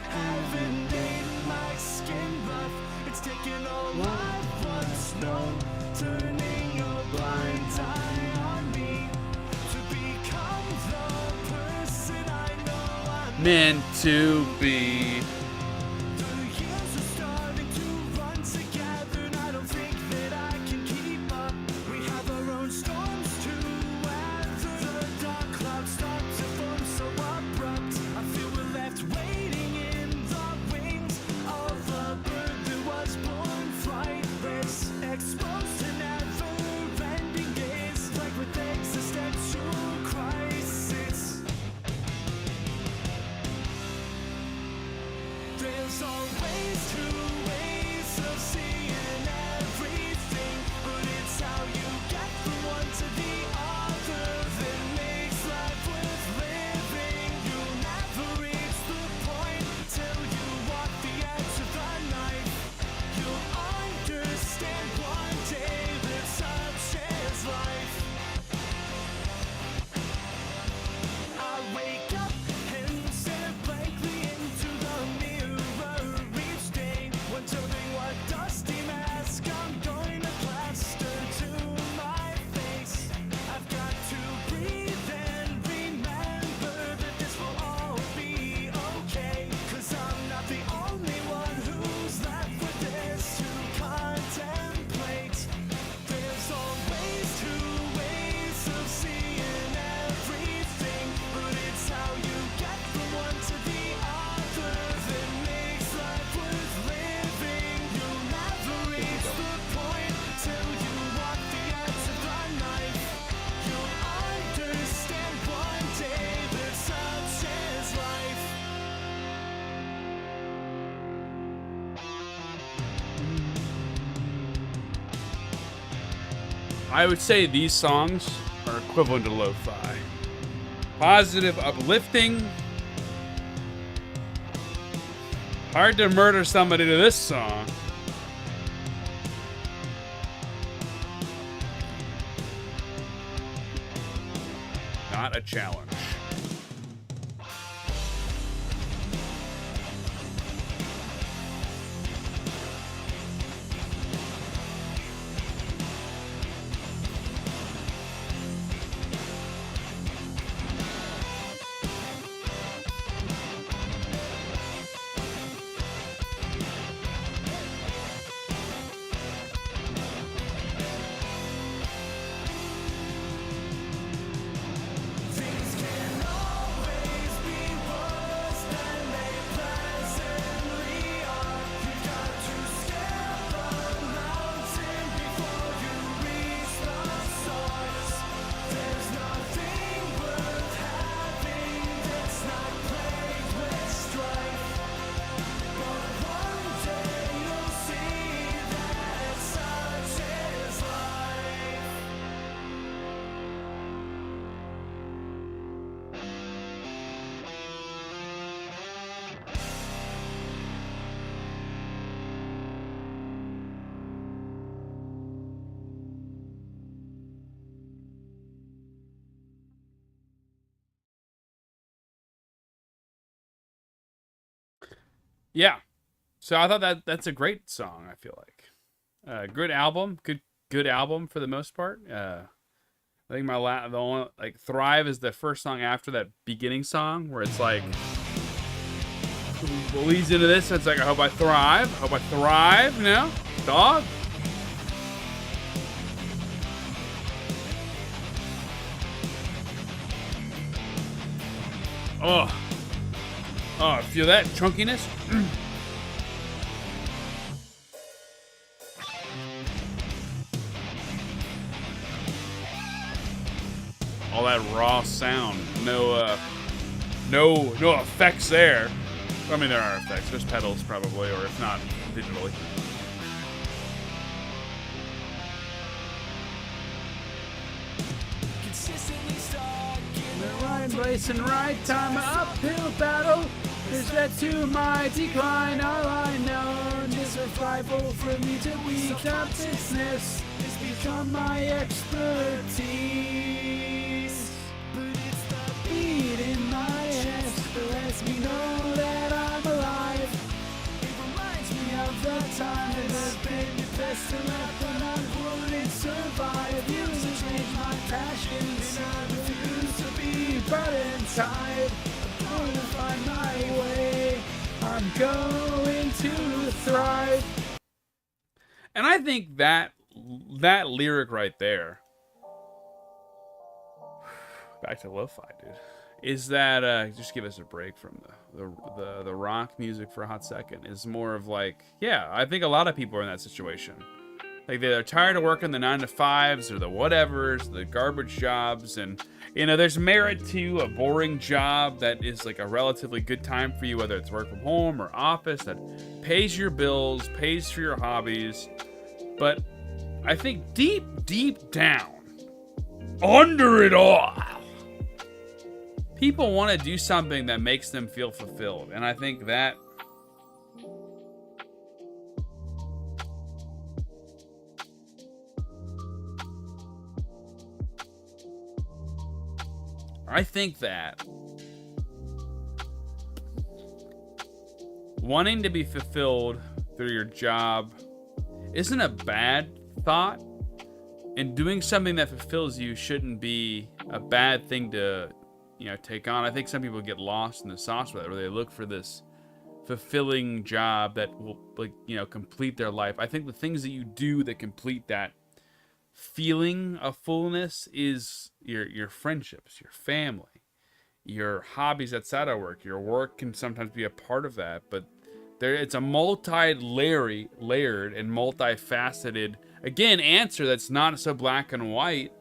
haven't made my skin rough. It's taken all I've once known, turning a blind eye on me to become the person I know I'm Meant to be. The years are starting to run together, and I don't think that I can keep up. We have our own storms to weather. The dark clouds start to form so abrupt. I feel we're left waiting in the wings of a bird that was born flightless, exposed to never-ending days, like with existential crisis. I would say these songs are equivalent to lo-fi. Positive, uplifting. Hard to murder somebody to this song. Not a challenge. Yeah. So I thought that's a great song, I feel like. Good album. Good album for the most part. I think the only, like, Thrive is the first song after that beginning song where it's like leads into this, and it's like, I hope I thrive. I hope I thrive, you know? Dog. Oh, feel that chunkiness? All that raw sound. No effects there. I mean, there are effects. There's pedals probably, or if not, digitally. The right place and right time, an uphill battle. There's that to my decline. All I know is survival for me to weak up business. It's become my expertise. But it's the beat in my chest that lets me know that I'm alive. It reminds me of the time that I've been your best and left and I wouldn't survive. Used to change my passions. I refuse to be burdened tired. I'm going to find my way. I'm going to thrive. And I think that lyric right there, back to lo-fi, dude, is that just give us a break from the rock music for a hot second, is more of like, yeah, I think a lot of people are in that situation. Like, they're tired of working the 9-to-5s or the whatevers, the garbage jobs, and, you know, there's merit to a boring job that is like a relatively good time for you, whether it's work from home or office, that pays your bills, pays for your hobbies. But I think deep down, under it all, people want to do something that makes them feel fulfilled. And I think that wanting to be fulfilled through your job isn't a bad thought, and doing something that fulfills you shouldn't be a bad thing to, you know, take on. I think some people get lost in the sauce with it, where they look for this fulfilling job that will, like, you know, complete their life. I think the things that you do that complete that feeling of fullness is your friendships, your family, your hobbies outside of work. Your work can sometimes be a part of that, but it's a layered and multifaceted, again, answer that's not so black and white.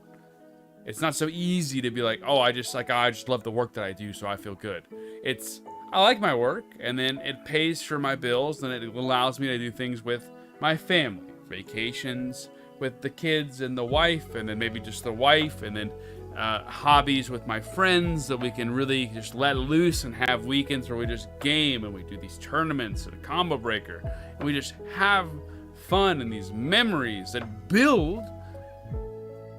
It's not so easy to be like, oh, I just love the work that I do, so I feel good. It's, I like my work, and then it pays for my bills, and it allows me to do things with my family, vacations, with the kids and the wife, and then maybe just the wife, and then hobbies with my friends that we can really just let loose and have weekends where we just game and we do these tournaments and a combo breaker, and we just have fun and these memories that build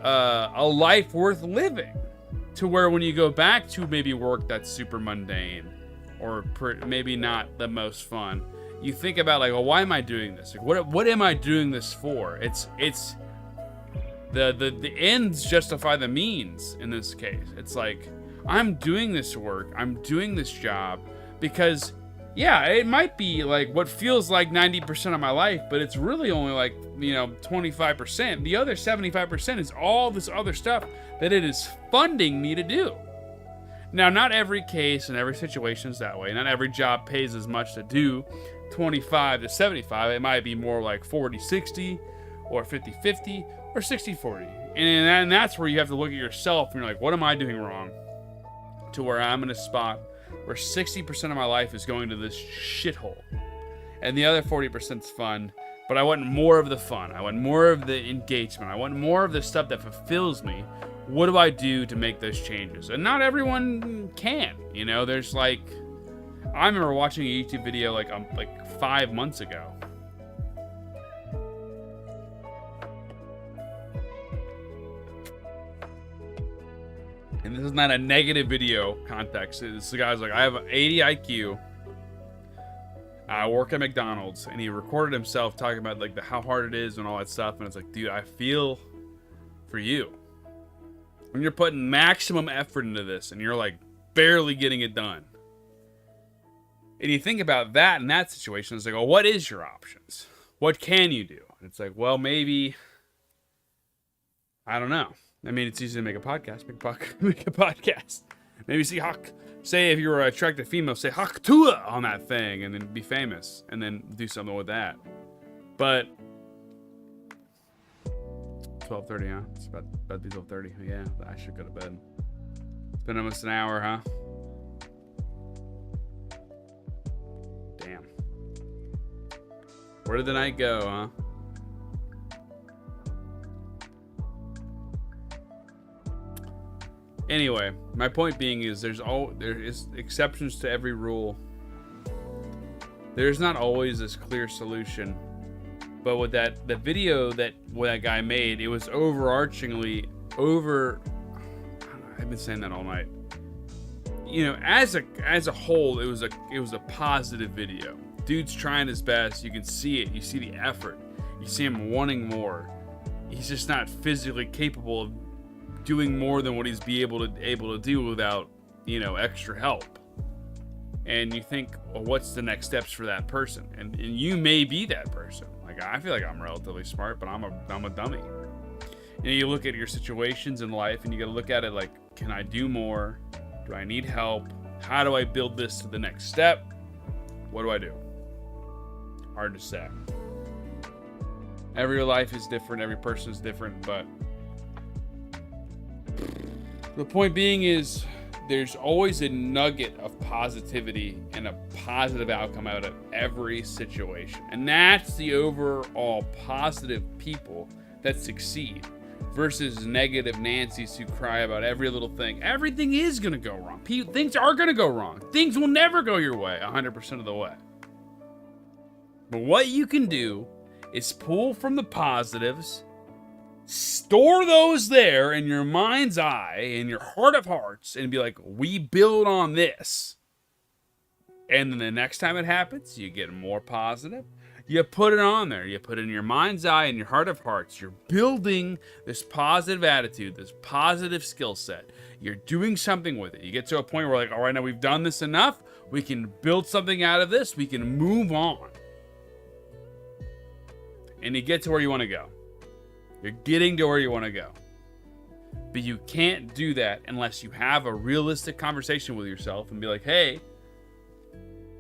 a life worth living, to where when you go back to maybe work that's super mundane or maybe not the most fun, you think about like, well, why am I doing this? Like, what am I doing this for? It's the ends justify the means in this case. It's like, I'm doing this work, I'm doing this job because, yeah, it might be like what feels like 90% of my life, but it's really only like, 25%. The other 75% is all this other stuff that it is funding me to do. Now, not every case and every situation is that way. Not every job pays as much to do 25 to 75. It might be more like 40-60 or 50-50 or 60-40. And that's where you have to look at yourself and you're like, what am I doing wrong? To where I'm in a spot where 60% of my life is going to this shithole. And the other 40% is fun, but I want more of the fun. I want more of the engagement. I want more of the stuff that fulfills me. What do I do to make those changes? And not everyone can, there's like, I remember watching a YouTube video like 5 months ago. And this is not a negative video context. This guy's like, I have 80 IQ. I work at McDonald's, and he recorded himself talking about like how hard it is and all that stuff. And it's like, dude, I feel for you. When you're putting maximum effort into this and you're like barely getting it done. And you think about that in that situation, it's like, well, what is your options? What can you do? And it's like, well, maybe, I don't know. I mean, it's easy to make a podcast. Make a podcast. Maybe say if you were an attractive female, say Haktua on that thing and then be famous and then do something with that. But 12:30, huh? It's about to be 12:30. Yeah, I should go to bed. It's been almost an hour, huh? Damn. Where did the night go, huh? Anyway, my point being is there is exceptions to every rule. There's not always this clear solution. But with the video that guy made, it was overarchingly I've been saying that all night. As a whole, it was a positive video. Dude's trying his best. You can see it. You see the effort. You see him wanting more. He's just not physically capable of doing more than what he's able to do without, extra help. And you think, well, what's the next steps for that person? And you may be that person. Like, I feel like I'm relatively smart, but I'm a dummy. You look at your situations in life and you got to look at it like, can I do more? Do I need help? How do I build this to the next step? What do I do? Hard to say. Every life is different. Every person is different, but the point being is there's always a nugget of positivity and a positive outcome out of every situation. And that's the overall positive people that succeed versus negative Nancy's who cry about every little thing. Everything is going to go wrong. Things are going to go wrong. Things will never go your way 100% of the way. But what you can do is pull from the positives, store those there in your mind's eye, in your heart of hearts, and be like, we build on this. And then the next time it happens, you get more positive. You put it on there. You put it in your mind's eye and your heart of hearts. You're building this positive attitude, this positive skill set. You're doing something with it. You get to a point where like, all right, now we've done this enough. We can build something out of this. We can move on. And you get to where you want to go. You're getting to where you want to go. But you can't do that unless you have a realistic conversation with yourself and be like, hey,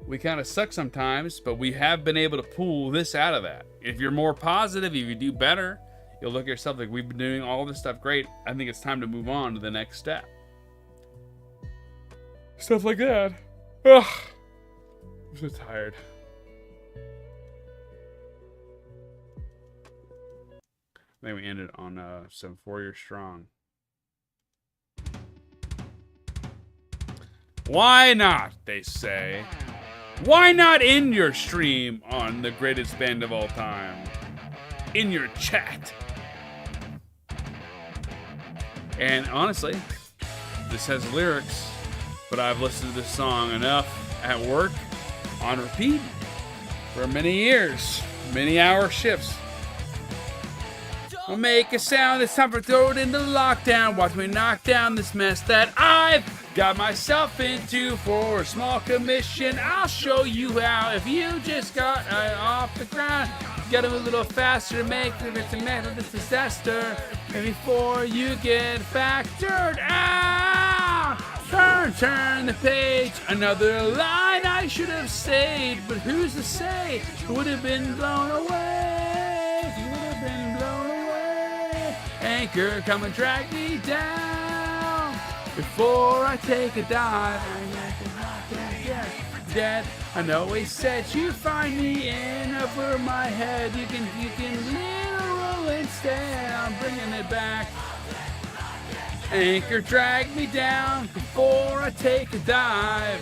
we kind of suck sometimes, but we have been able to pull this out of that. If you're more positive, if you do better, you'll look at yourself like, we've been doing all this stuff great. I think it's time to move on to the next step. Stuff like that. Ugh. I'm so tired. I think we ended on some 4 Year Strong. Why not, they say. Why not end your stream on the greatest band of all time? In your chat. And honestly, this has lyrics, but I've listened to this song enough at work on repeat for many years, many hour shifts. We'll make a sound, it's time for throw it into lockdown. Watch me knock down this mess that I've got myself into for a small commission. I'll show you how. If you just got off the ground, get a little faster to make this disaster. And before you get factored out, turn the page. Another line I should have saved, but who's to say? It would have been blown away. It would have been blown away. Anchor, come and drag me down before I take a dive. Dead. I know he said you find me in over my head. You can literal instead. I'm bringing it back. Anchor, drag me down before I take a dive.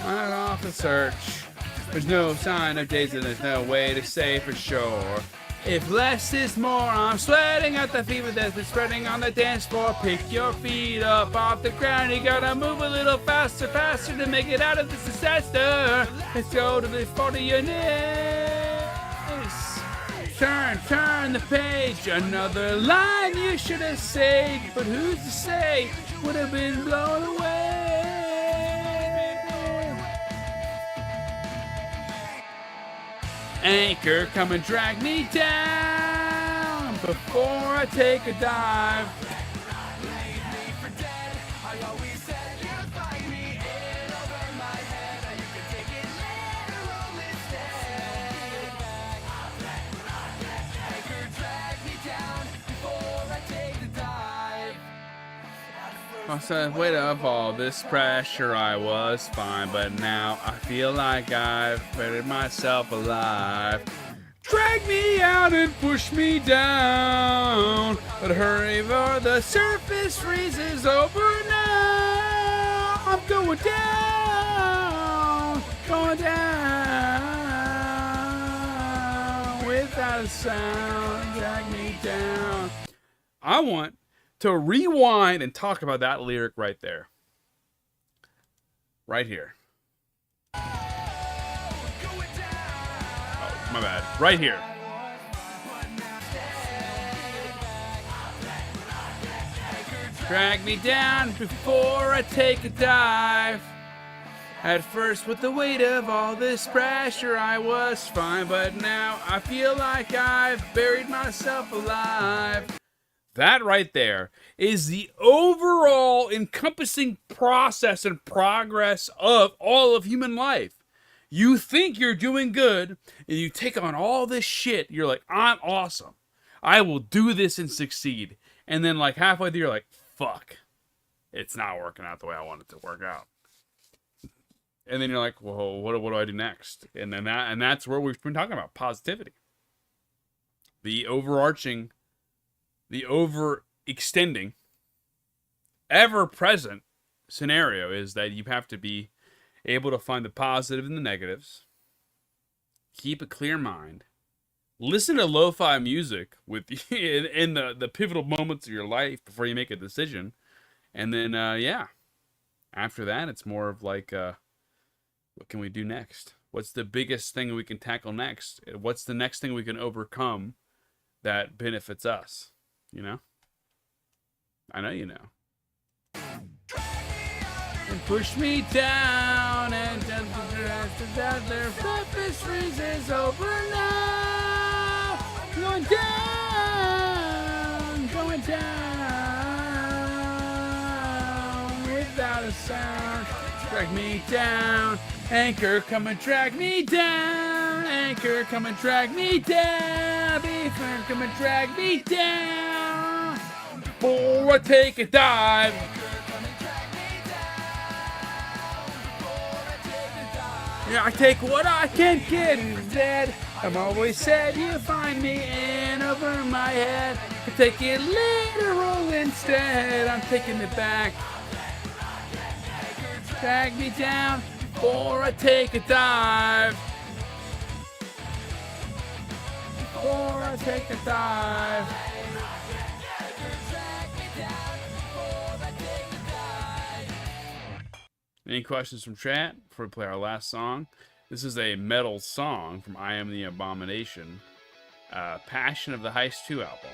I'm off the search. There's no sign of days and there's no way to say for sure. If less is more, I'm sweating out the fever that's been spreading on the dance floor. Pick your feet up off the ground. You gotta move a little faster to make it out of this disaster. Let's go to the 40 units. Turn the page. Another line you should have said, but who's to say would have been blown away. Anchor, come and drag me down before I take a dive. I said, weight of all this pressure, I was fine, but now I feel like I've buried myself alive. Drag me out and push me down, but hurry for the surface freezes over now. I'm going down without a sound. Drag me down. I want to rewind and talk about that lyric right there. Right here. Oh, my bad. Right here. Drag me down before I take a dive. At first, with the weight of all this pressure, I was fine, but now I feel like I've buried myself alive. That right there is the overall encompassing process and progress of all of human life. You think you're doing good, and you take on all this shit. You're like, I'm awesome. I will do this and succeed. And then like halfway through, you're like, fuck. It's not working out the way I want it to work out. And then you're like, well, what do I do next? And then that's where we've been talking about positivity. The overarching, the overextending, ever-present scenario is that you have to be able to find the positive and the negatives, keep a clear mind, listen to lo-fi music with in the pivotal moments of your life before you make a decision, and then after that it's more of like, what can we do next? What's the biggest thing we can tackle next? What's the next thing we can overcome that benefits us? You know? I know you know. And push me down and just that their surface freezes over now. Going down without a sound. Drag me down. Anchor, come and drag me down. Anchor, come and drag me down. Beefern, come and drag me down before I take a dive. Yeah, I take what I can get instead. I'm always sad you find me in over my head. I take it literal instead. I'm taking it back. Drag me down before I take a dive. Before I take a dive. Any questions from chat before we play our last song? This is a metal song from I Am the Abomination, Passion of the Heist 2 album.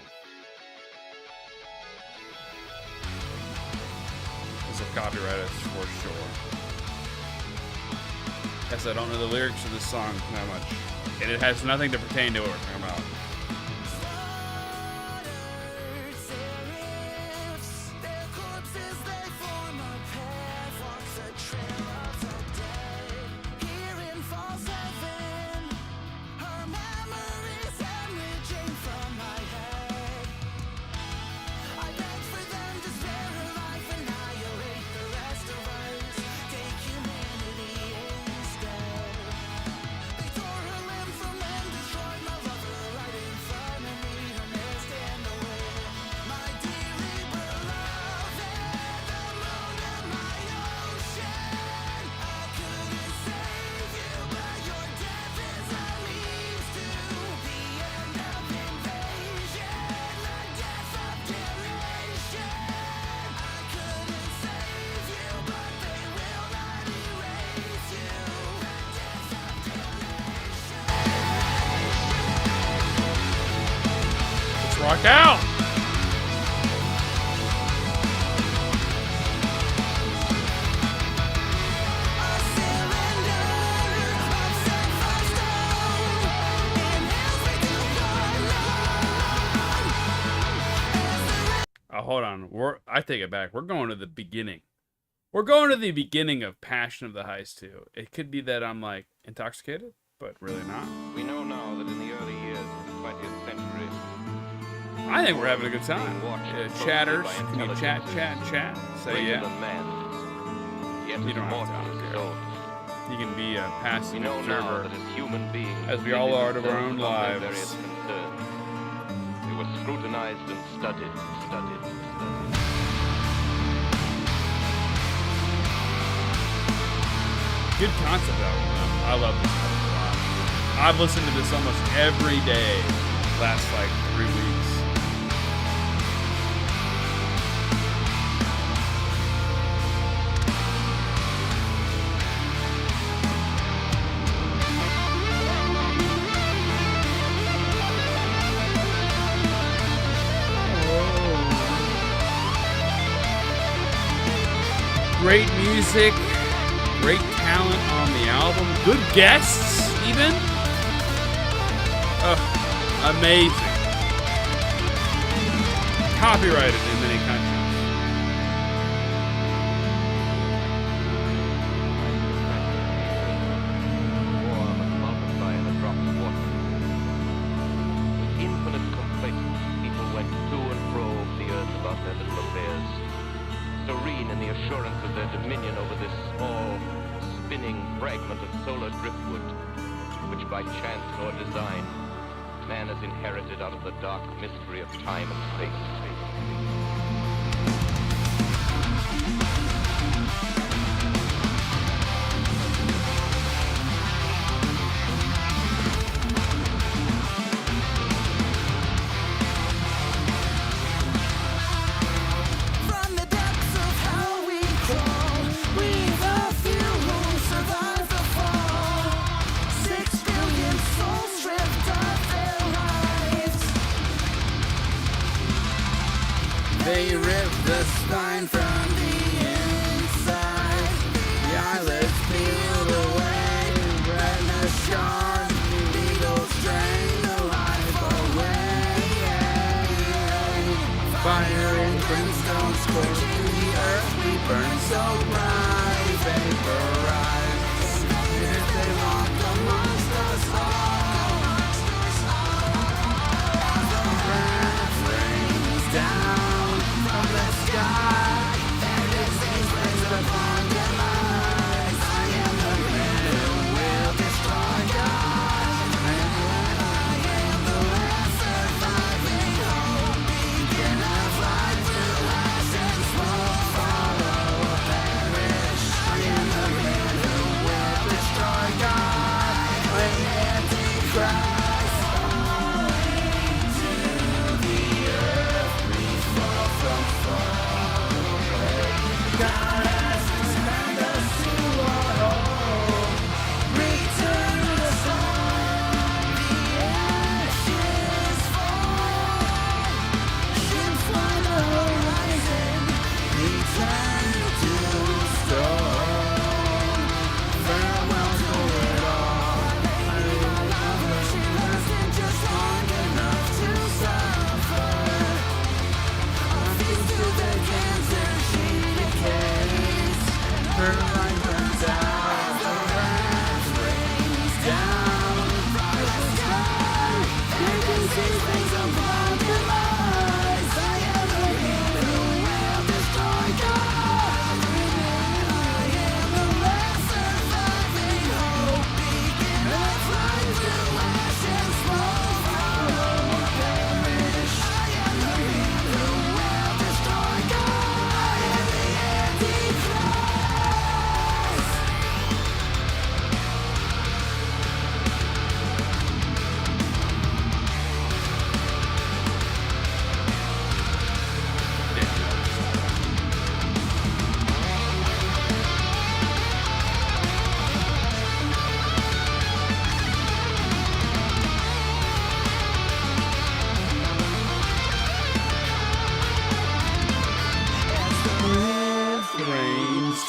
This will copyright us for sure. Yes, I don't know the lyrics of this song that much, and it has nothing to pertain to what we're talking about. Rock out! Oh, hold on. I take it back. We're going to the beginning. We're going to the beginning of Passion of the Heist 2. It could be that I'm like intoxicated, but really not. We know now that in the early years of the 20th century, I think we're having a good time. Chatters, can you chat? Say yeah. You don't have to talk. You can be a passive observer, as we all are of our own lives. They were scrutinized and studied. Good concept album. I love this album a lot. I've listened to this almost every day last like 3 weeks. Great music, great talent on the album, good guests even. Amazing. Copyrighted in many countries. Infinite complacency, people went to and fro over the earth about their little affairs, serene in the assurance of their dominion over this small, spinning fragment of solar driftwood, which by chance nor design, man has inherited out of the dark mystery of time and space. They rip the spine from the inside. The eyelids peeled away. Retina shards, needles drain the life away. Fire and brimstone scorch to the earth. We burn so bright, vaporize. If they walk amongst us all, the wrath rains down. From the sky, and it seems raised upon demise. I am the man who will destroy God. I am the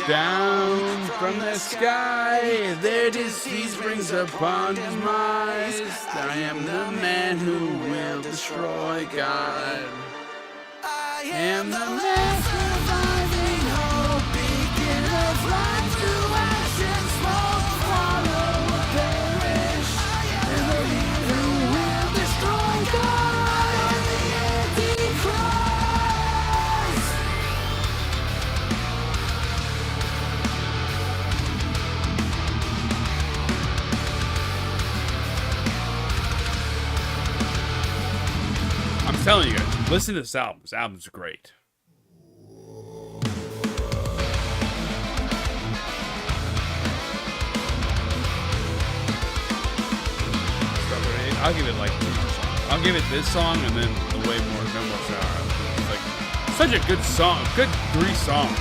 Down from the sky, their disease brings upon his mind. I am the man who will destroy God. I am the man surviving hope, beacon of light to ash and smoke, follow or perish. And the man who will destroy God and the Antichrist. I'm telling you guys, listen to this album. This album's great. I'll give it like 2 more songs. I'll give it this song and then the Way More, No More Sour. It's like such a good song. Good 3 songs.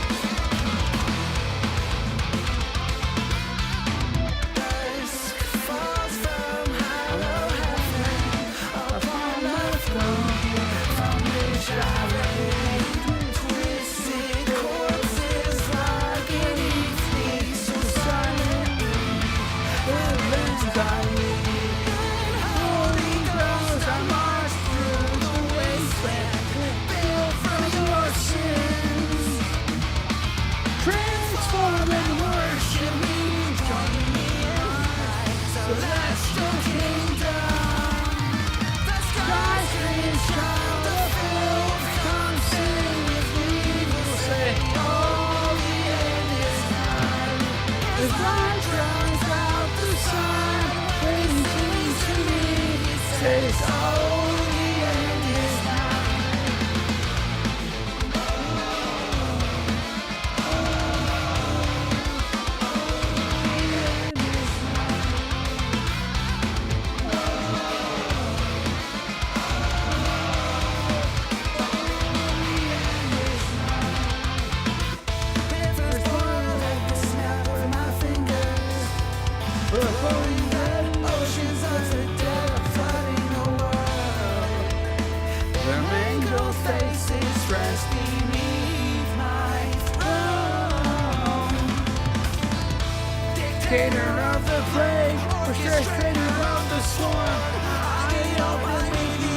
Dictator of the plague, orchestrator of the storm. I am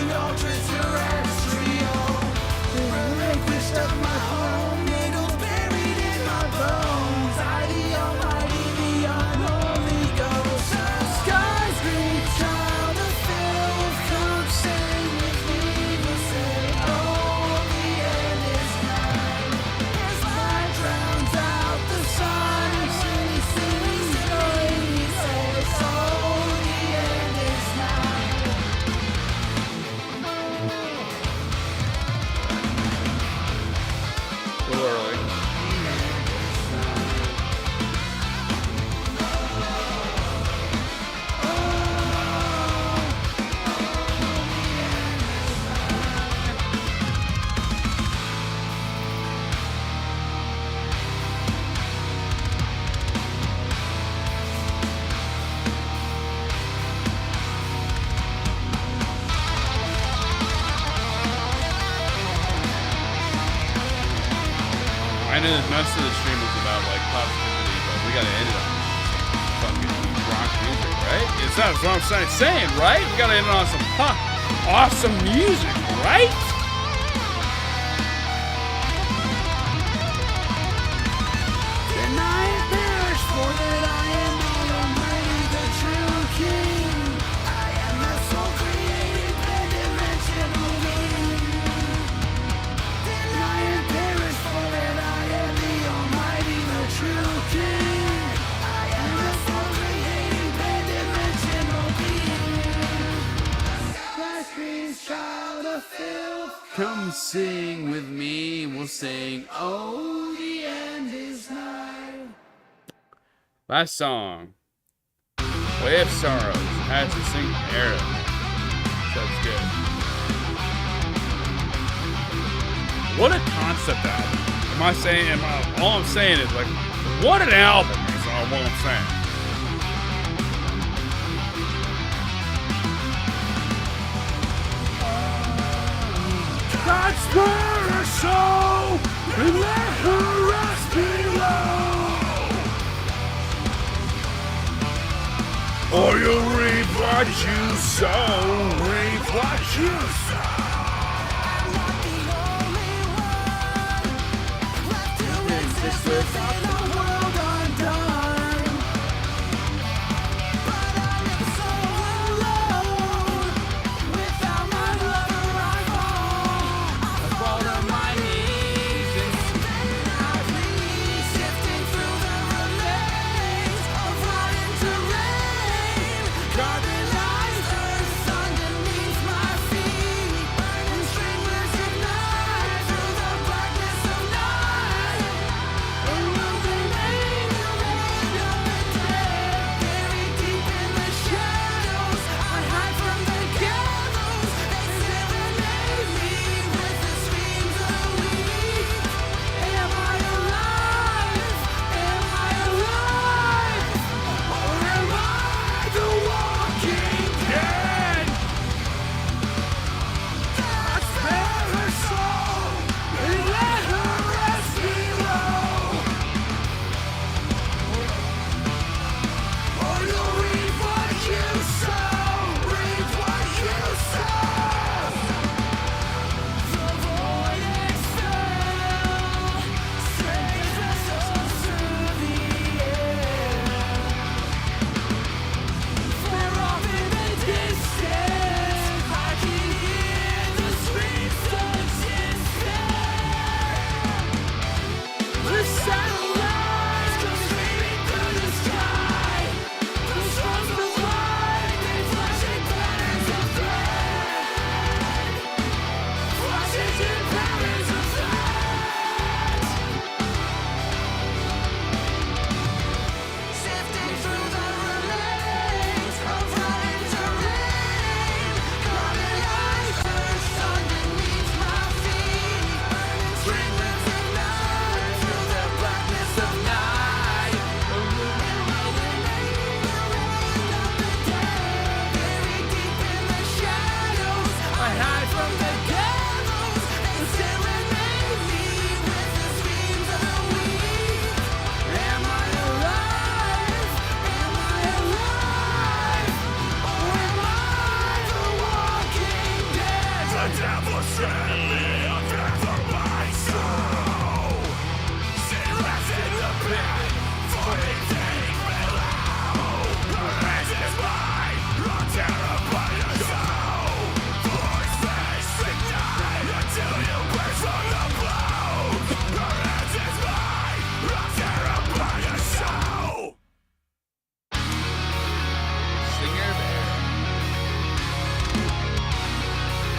the ultra-terrestrial, the rapist of my home, needles buried in my bones. I, the Almighty, the unholy ghost. Sky's green child of filth, come sing with me. We'll say, oh, the end is nigh. As light drowns out the sun, city sings joy. He says, oh, the end is nigh. A little early. I know that most of the stream was about like positivity, but we gotta end it on some fucking rock music, right? That's what I'm saying, right? We gotta end it on some awesome music, right? And I perish for that I am the Almighty, the true King. I am the soul created and dimensional being. Then I am perished for that I am the Almighty, the true King. I am the soul created and dimensional being. That green child of filth, come sing with me. We'll sing, oh, the end is nigh. Last song, Way of Sorrows, has to sing Era. That's good. What a concept album. All I'm saying is like, what an album is all I'm saying. God spare her soul and let her rest below. or you'll reap what you sow. Reap what you sow.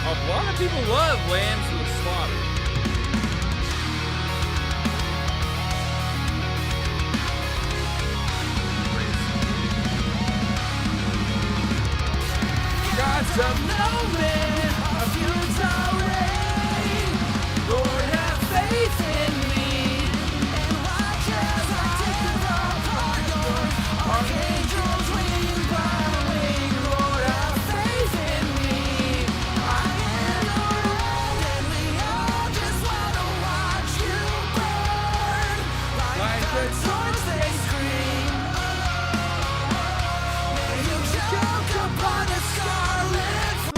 A lot of people love Lambs to the Slaughter. Gods of no man, a futile reign. Lord, have faith in me, and watch as I tear apart yours. Archangels wing by wing. Lord, have faith in me. I am your own, and we all just wanna watch you burn. Like the torch they scream. May you choke upon the scarlet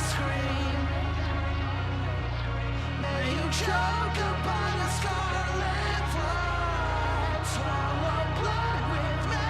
scream. May you choke upon a scarlet flood, swallow blood with me.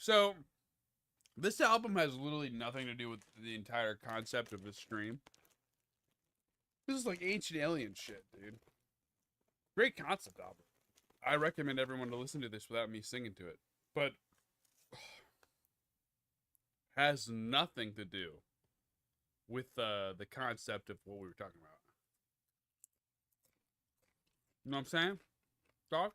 So, this album has literally nothing to do with the entire concept of this stream. This is like ancient alien shit, dude. Great concept album. I recommend everyone to listen to this without me singing to it. But has nothing to do with the concept of what we were talking about. You know what I'm saying? Dog?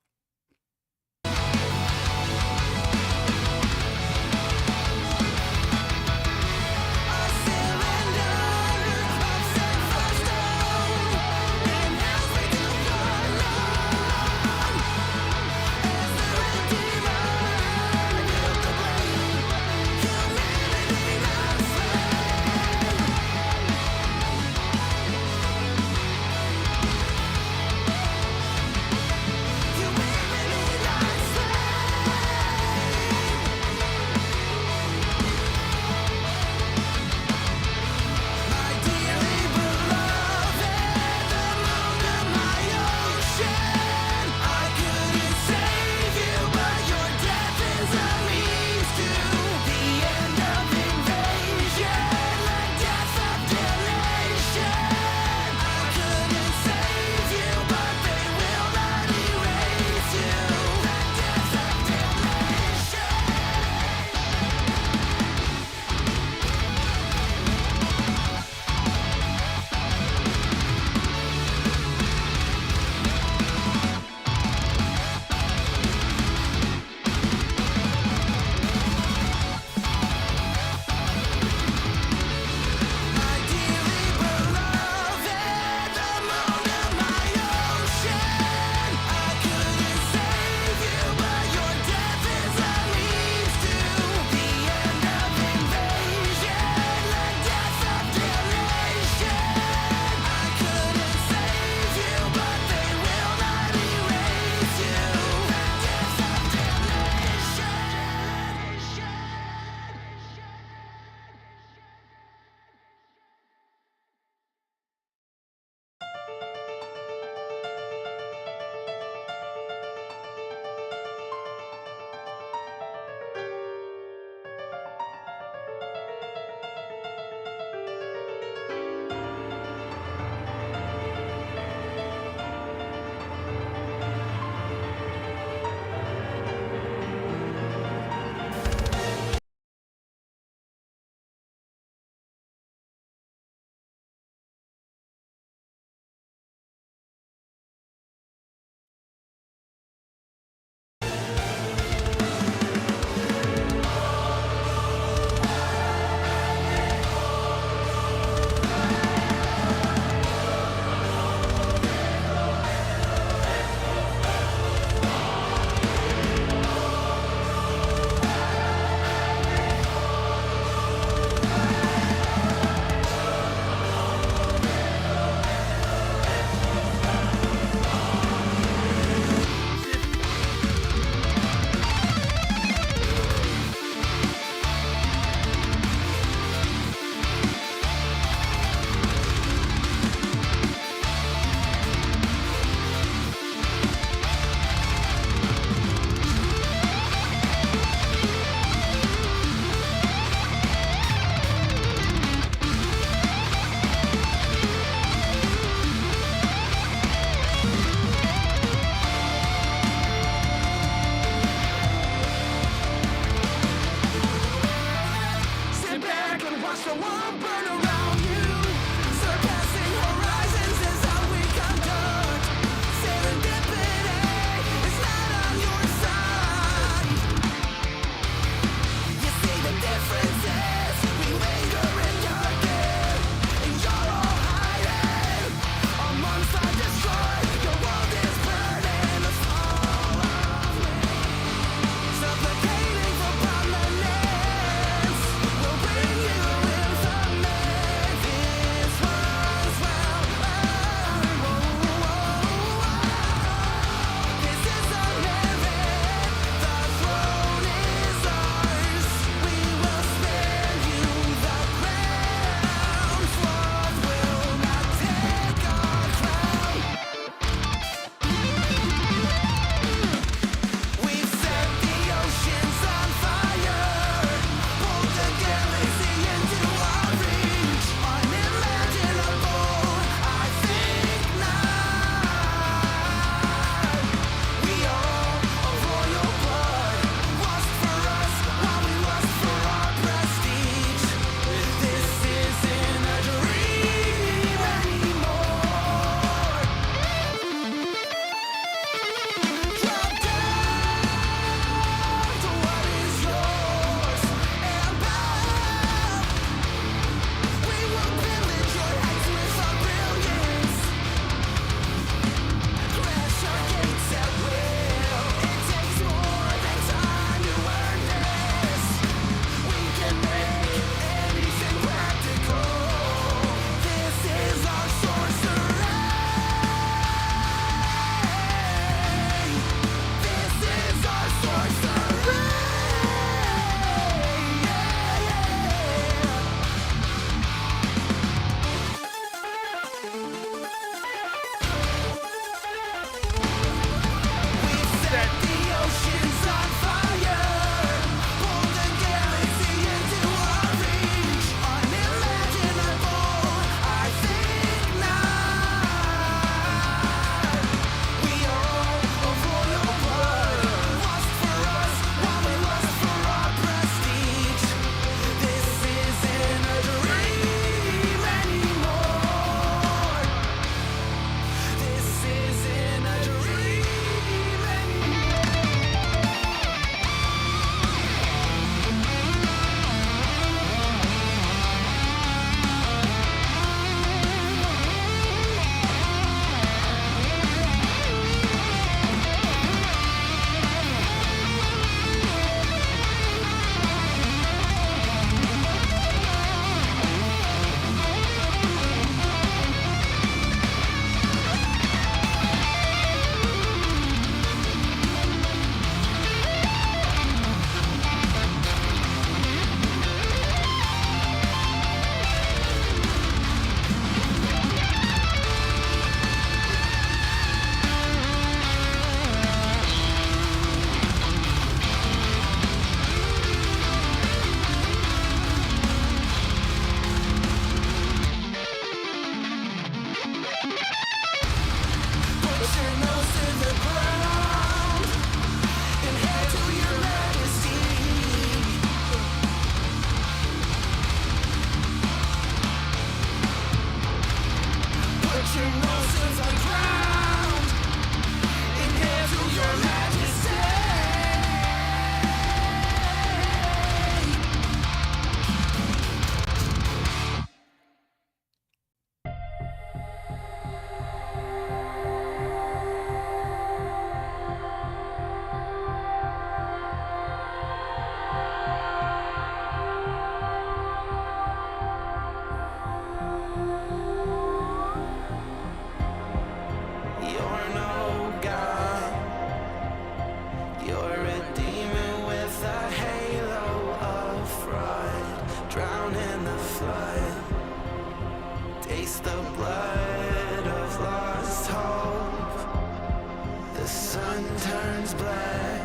sun turns black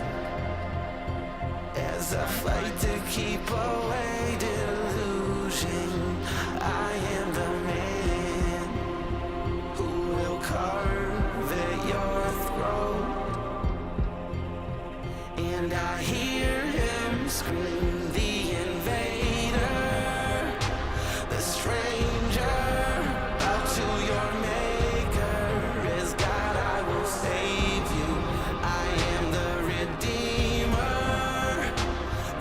as I fight to keep away delusion. I am the man who will carve at your throat, and I hear him scream, the invader, the stranger, bow to your maker. As God I will save you. I am the redeemer,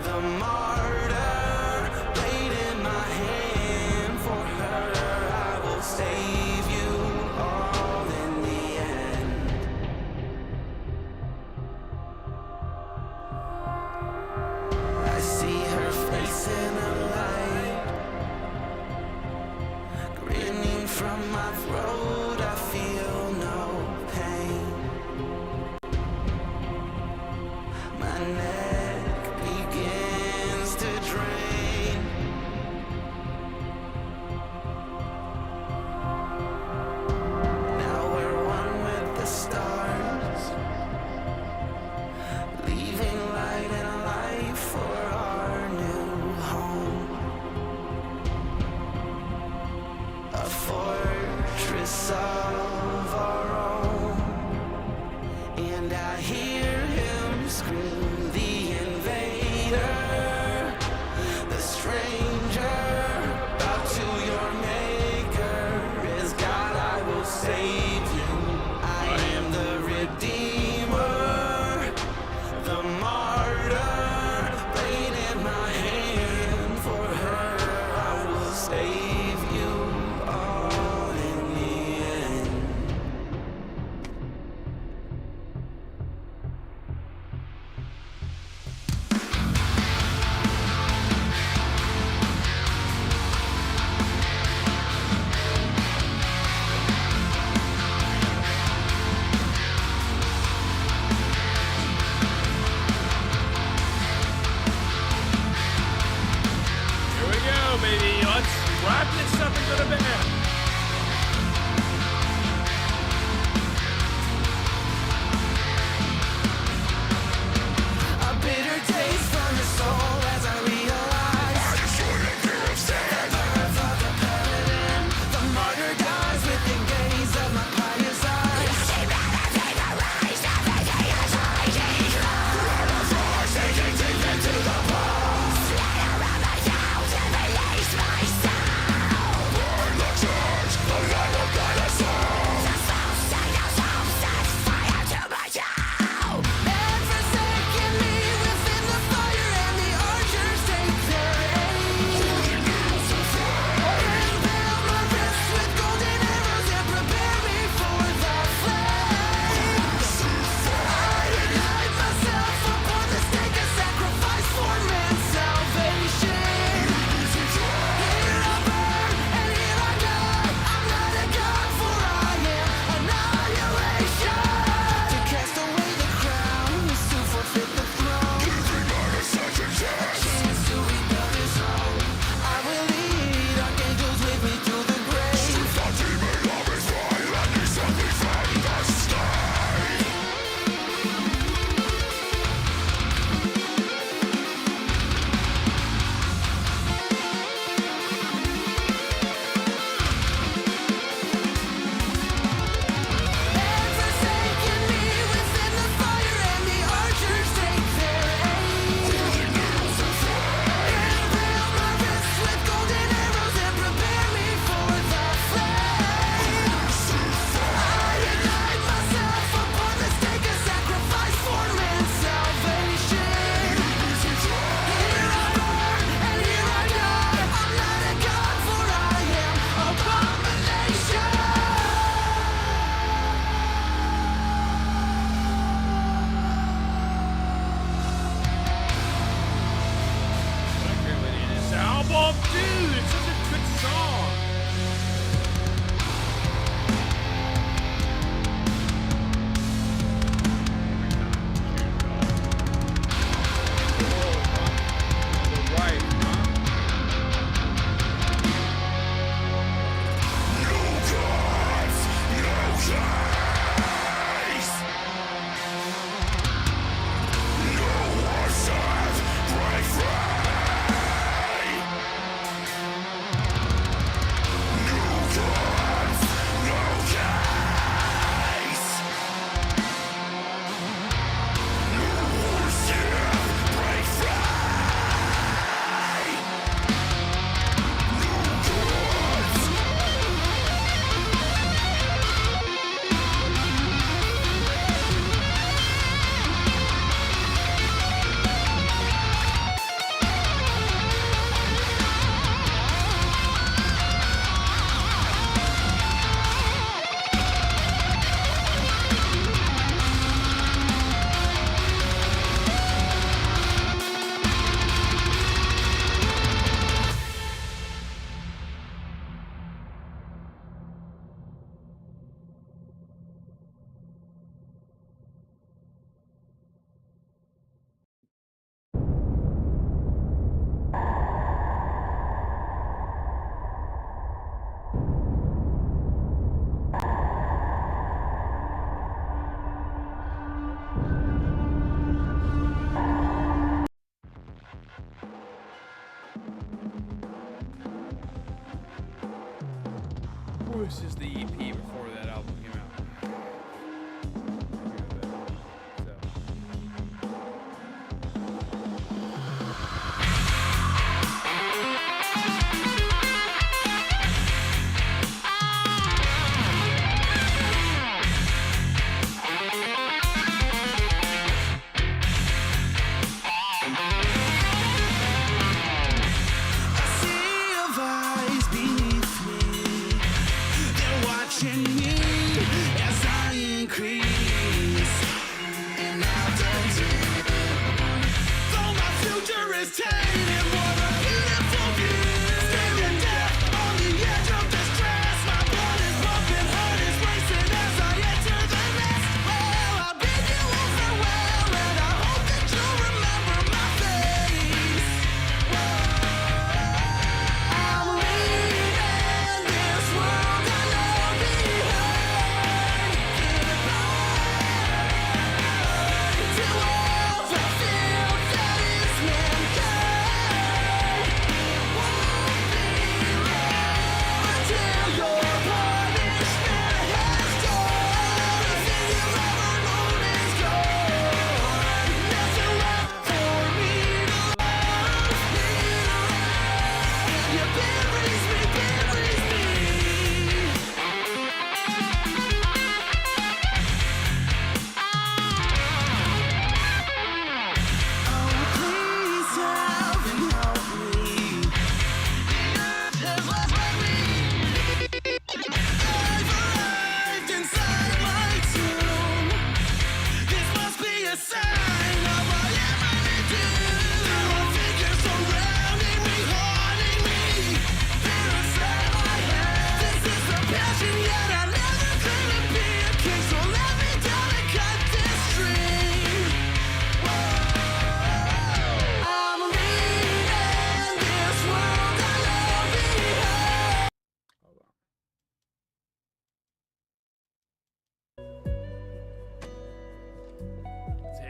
the martyr, blade in my hand. For her I will save you all in the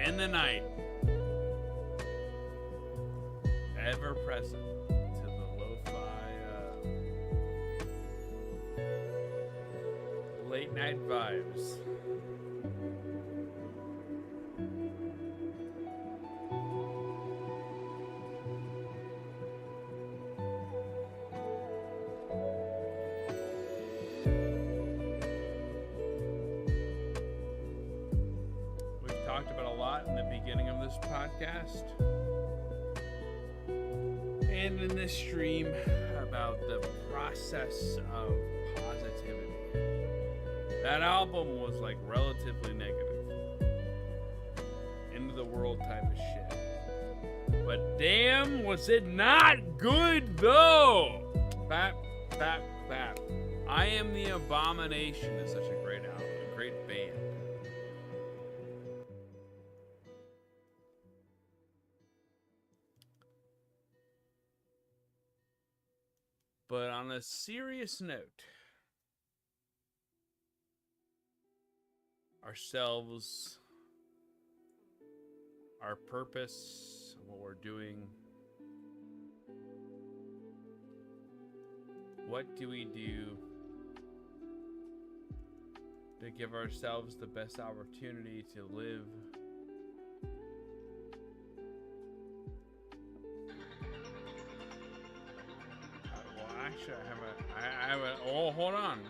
in the night, ever present to the lo-fi late night vibes. We've talked about a lot in the beginning of this podcast and in this stream about the process of positivity. That album was like relatively negative, end of the world type of shit. But damn, was it not good though? Bap, bap, bap. I Am the Abomination is such a great album, a great band. But on a serious note, ourselves, our purpose, what we're doing, what do we do to give ourselves the best opportunity to live actually I have a oh hold on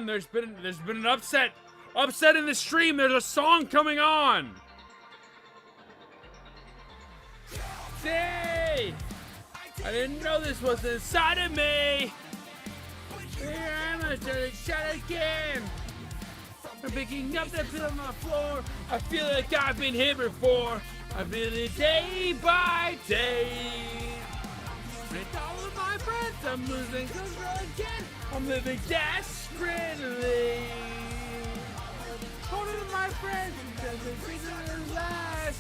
there's been an upset in the stream. There's a song coming on. Say, I didn't know this was inside of me. Here I'm gonna shut again. I'm picking up the pit on the floor. I feel like I've been here before. I feel it day by day. With all of my friends, I'm losing control again. I'm living desperately. Holding my friends, because the reason is last.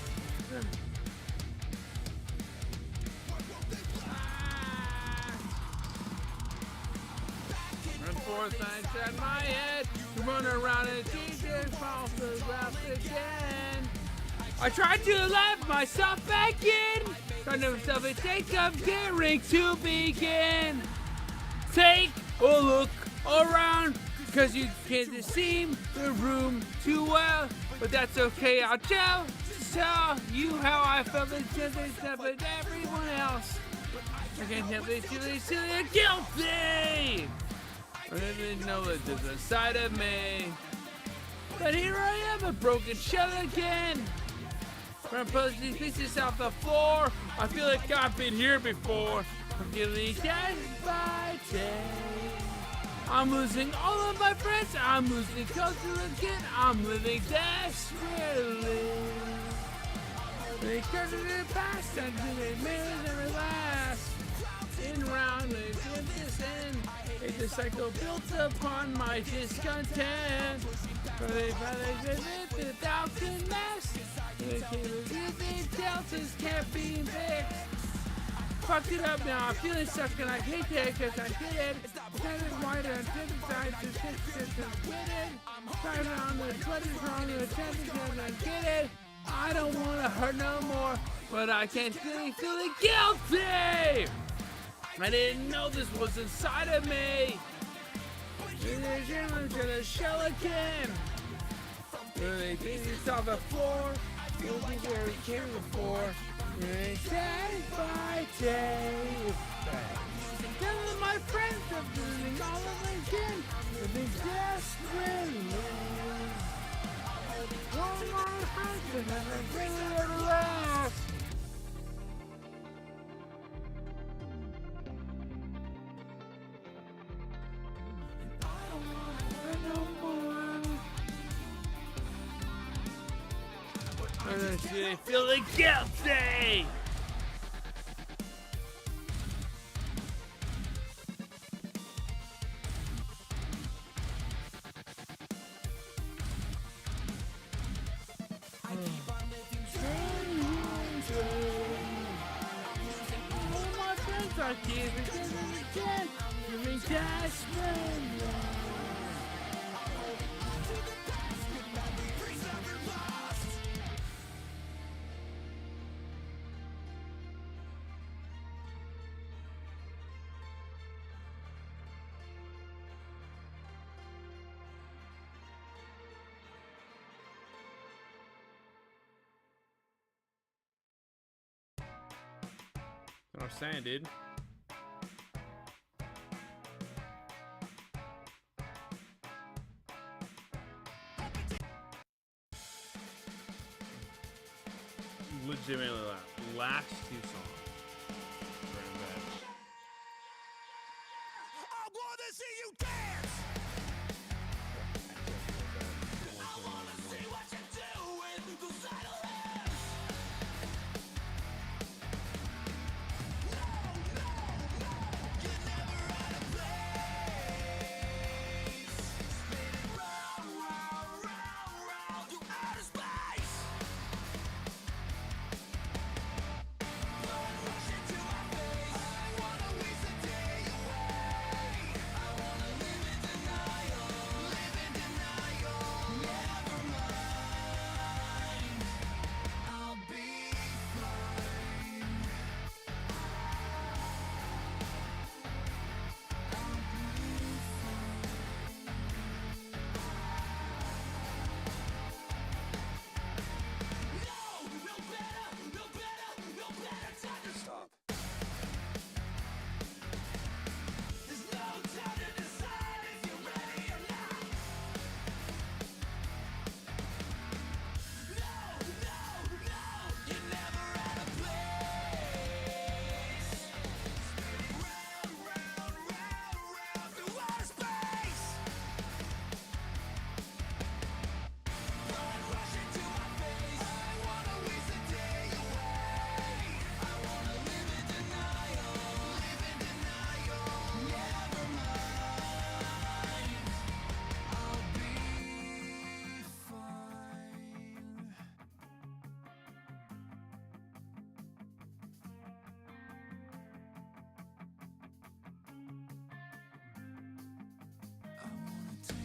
Run forth, I set my head. Run around and Jesus falls to the ground again. I tried to let myself back in. Trying to myself a take of daring to begin. Take a look around, cause you can't see the room too well. But that's okay, I'll tell you how I felt except with everyone else. I can't help it, silly, guilty. I didn't know that this was inside of me. But here I am, a broken shell again. When I pull these pieces off the floor, I feel like I've been here before. I'm getting day by day. I'm losing all of my friends. I'm losing culture again. I'm living desperately. Because of the past, I'm doing minutes every last. In round, this end. It's a cycle built upon my discontent. But they visit the thousand mess. The deltas can't be fixed. Fucked it up now. I'm feeling stuck and I hate it because I did it. Kind of wider and sides to get it. Started on the sweaters wrong and the I get it. I don't want to hurt no more, but I can't feel guilty. I didn't know this was inside of me. I'm gonna shell again. Really beat this off the floor. You'll be where we came before. Day by day. Telling my friends I'm losing all of my again. Living desperately. All my friends and I'm bringing it last. I'm feeling guilty! I keep it again, living desperately. I'm saying, dude. Legitimately last two songs. Very bad. I wanna see you dance. I wanna see what you do with those idle hands. No, no, no, you're never out of place. Spinning round, round, round, round through outer space. Blood rushing to my face. I wanna waste a day away. I wanna live in denial. Live in denial. Never mind. I'll be fine. No better time to stop. There's no time to decide if you're ready or not. No, no, no, you're never out of place. Spinning round, round, round, round through outer space. Blood rushing to my face. I wanna waste a day away. I wanna live in denial. Live in denial. Never mind. I'll be fine. I wanna take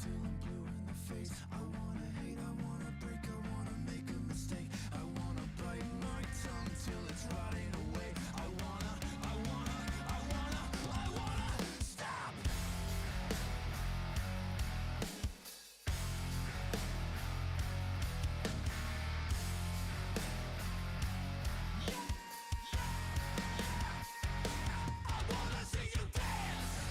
till I'm blue in the face. I wanna hate, I wanna break, I wanna make a mistake. I wanna bite my tongue till it's rotting away. I wanna stop. I wanna see you dance.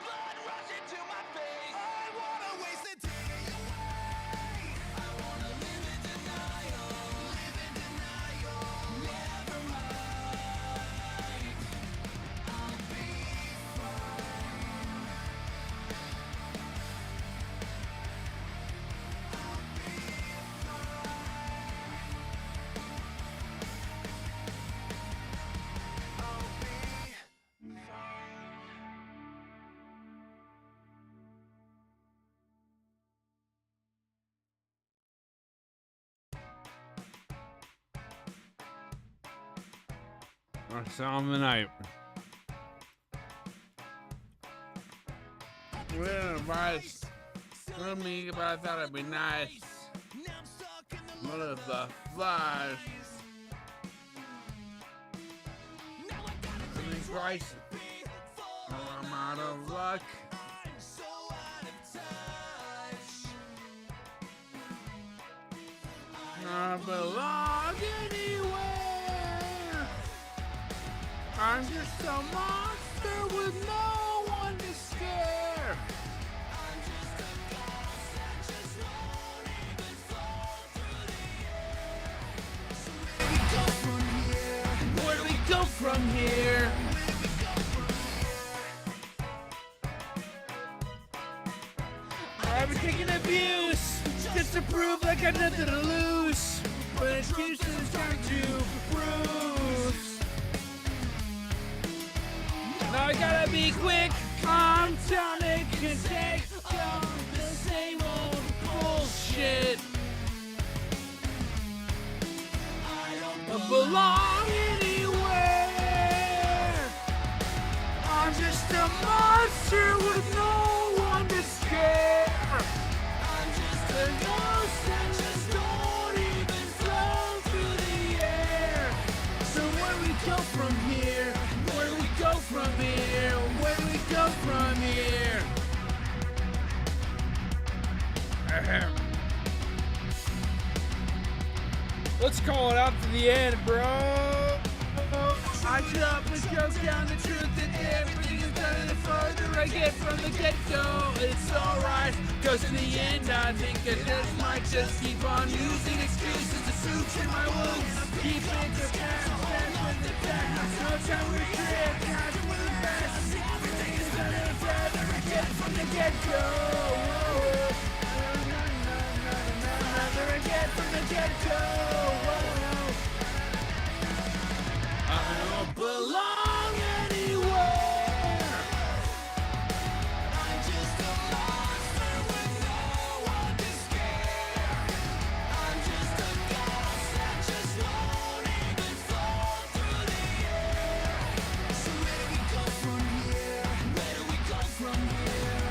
Blood rushing to my face. I wanna waste a day away. I wanna live in denial. Live in denial. Never mind. I'll be fine. I'll be Our song of the night. We had advice for me, but I thought it'd be nice. One of the flies. In Christ, I'm out of luck. I belong anywhere. I'm just a monster with no one to scare. I'm just a ghost that just won't even fall through the air. So where we go from here? Where do we go from here? I've been taking abuse just to prove I got nothing to lose. But excuses turn to proofs. Now I gotta be quick, calm, tonic, and take down the same old bullshit. I don't Belong anywhere. I'm just a monster with no one to scare. I'm just The ghosts that just don't even flow through the air. So where we go from here? Where we go from here? Let's call it out to the end, bro. I drop a joke down the truth that everything is better the further I get from the get-go. It's alright, cause in the end I think I just might just keep on using excuses to suture my wounds. Keep it to past with the back. No time we trip, not with the best. Everything is better the further I get from the get-go. Further I get from the get-go. I don't belong anywhere. I'm just a monster with no one to scare. I'm just a ghost that just won't even fall through the air. So where do we go from here? Where do we go from here?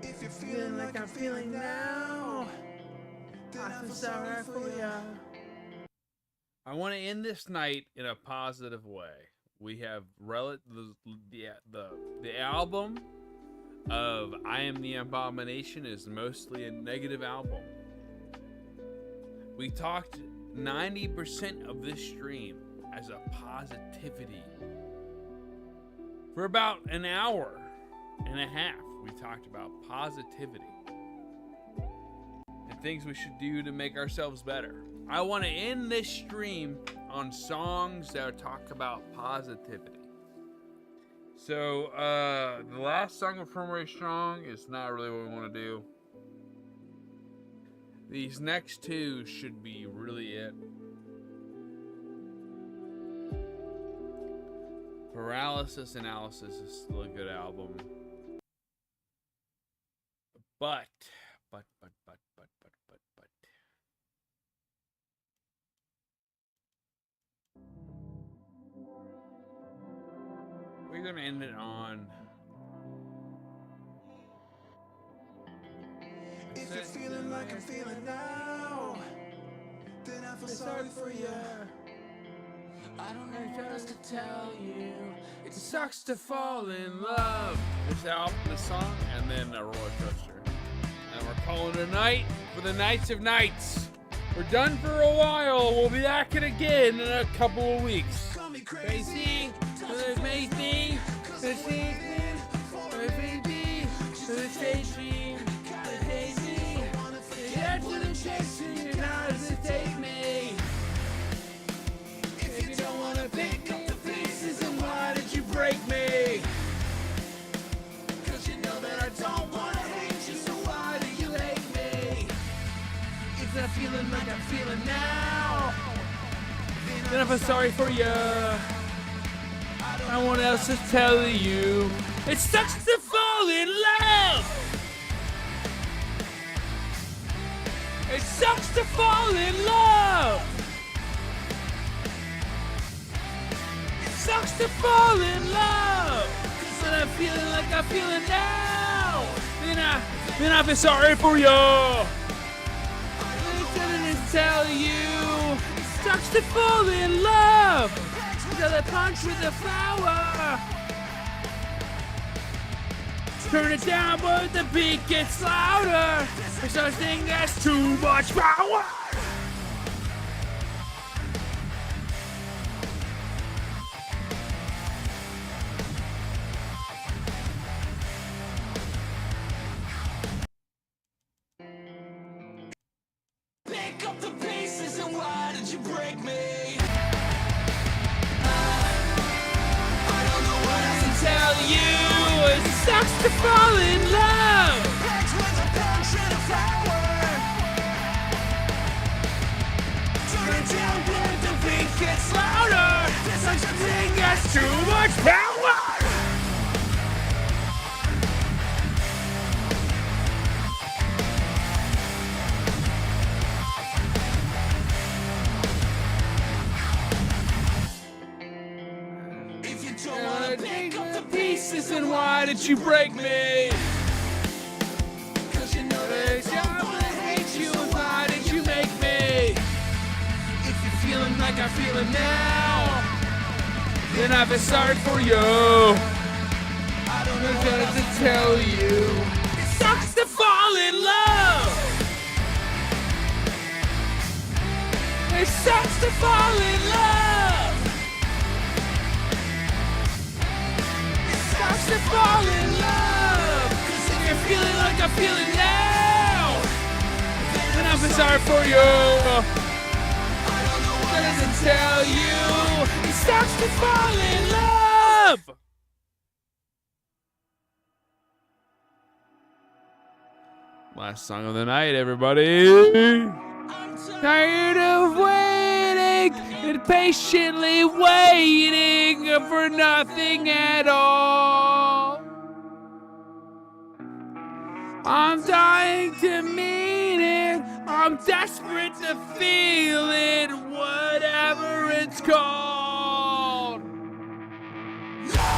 If you're feeling like I'm feeling now, then I feel sorry for ya. I want to end this night in a positive way. We have the album of I Am the Abomination is mostly a negative album. We talked 90% of this stream as a positivity. For about an hour and a half, we talked about positivity and things we should do to make ourselves better. I want to end this stream on songs that talk about positivity. So, the last song of Firm Very Strong is not really what we want to do. These next two should be really it. Paralysis Analysis is still a good album. But. We're gonna end it on. If you're feeling like I'm feeling now, then I feel sorry for you. I don't know what else to tell you. It sucks to fall in love. This album, this song, and then a roller coaster. And we're calling it a night for the Nights of Nights. We're done for a while. We'll be back again in a couple of weeks. Call me crazy. The amazing, the season, the baby, the station, the daisy. That's what I'm chasing. And how does it take me? If you don't wanna pick up the pieces, then why did you break me? Cause you know that I don't wanna hate you, so why do you hate me? If I'm feeling like I'm feeling now, then I feel sorry for you. I want else to tell you. It sucks to fall in love. It sucks to fall in love. It sucks to fall in love. Cause I'm feeling like I'm feeling now. Then I feel sorry for you. I'm gonna tell you. It sucks to fall in love. Till I punch with the flower. Turn it down, but the beat gets louder. There's such thing as too much power. Pick up the pieces, and why did you break me? Tell you it sucks to fall in love. Packed with a passion of power. Turn it down, but the beat gets louder. There's such a thing as too much power. If you don't wanna pick up the pieces, And why did you break me? cause you know that I don't wanna hate you, Why did you make me? feeling now, then I feel sorry for you. I don't know what to tell you. It sucks to fall in love. It sucks to fall in love. It sucks to fall in love. Cause if you're feeling like I'm feeling now, then I feel sorry for you. What does it tell you? It sucks to fall in love. Last song of the night, everybody. Tired of waiting and patiently waiting for nothing at all. I'm dying to mean it. I'm desperate to feel it, whatever it's called.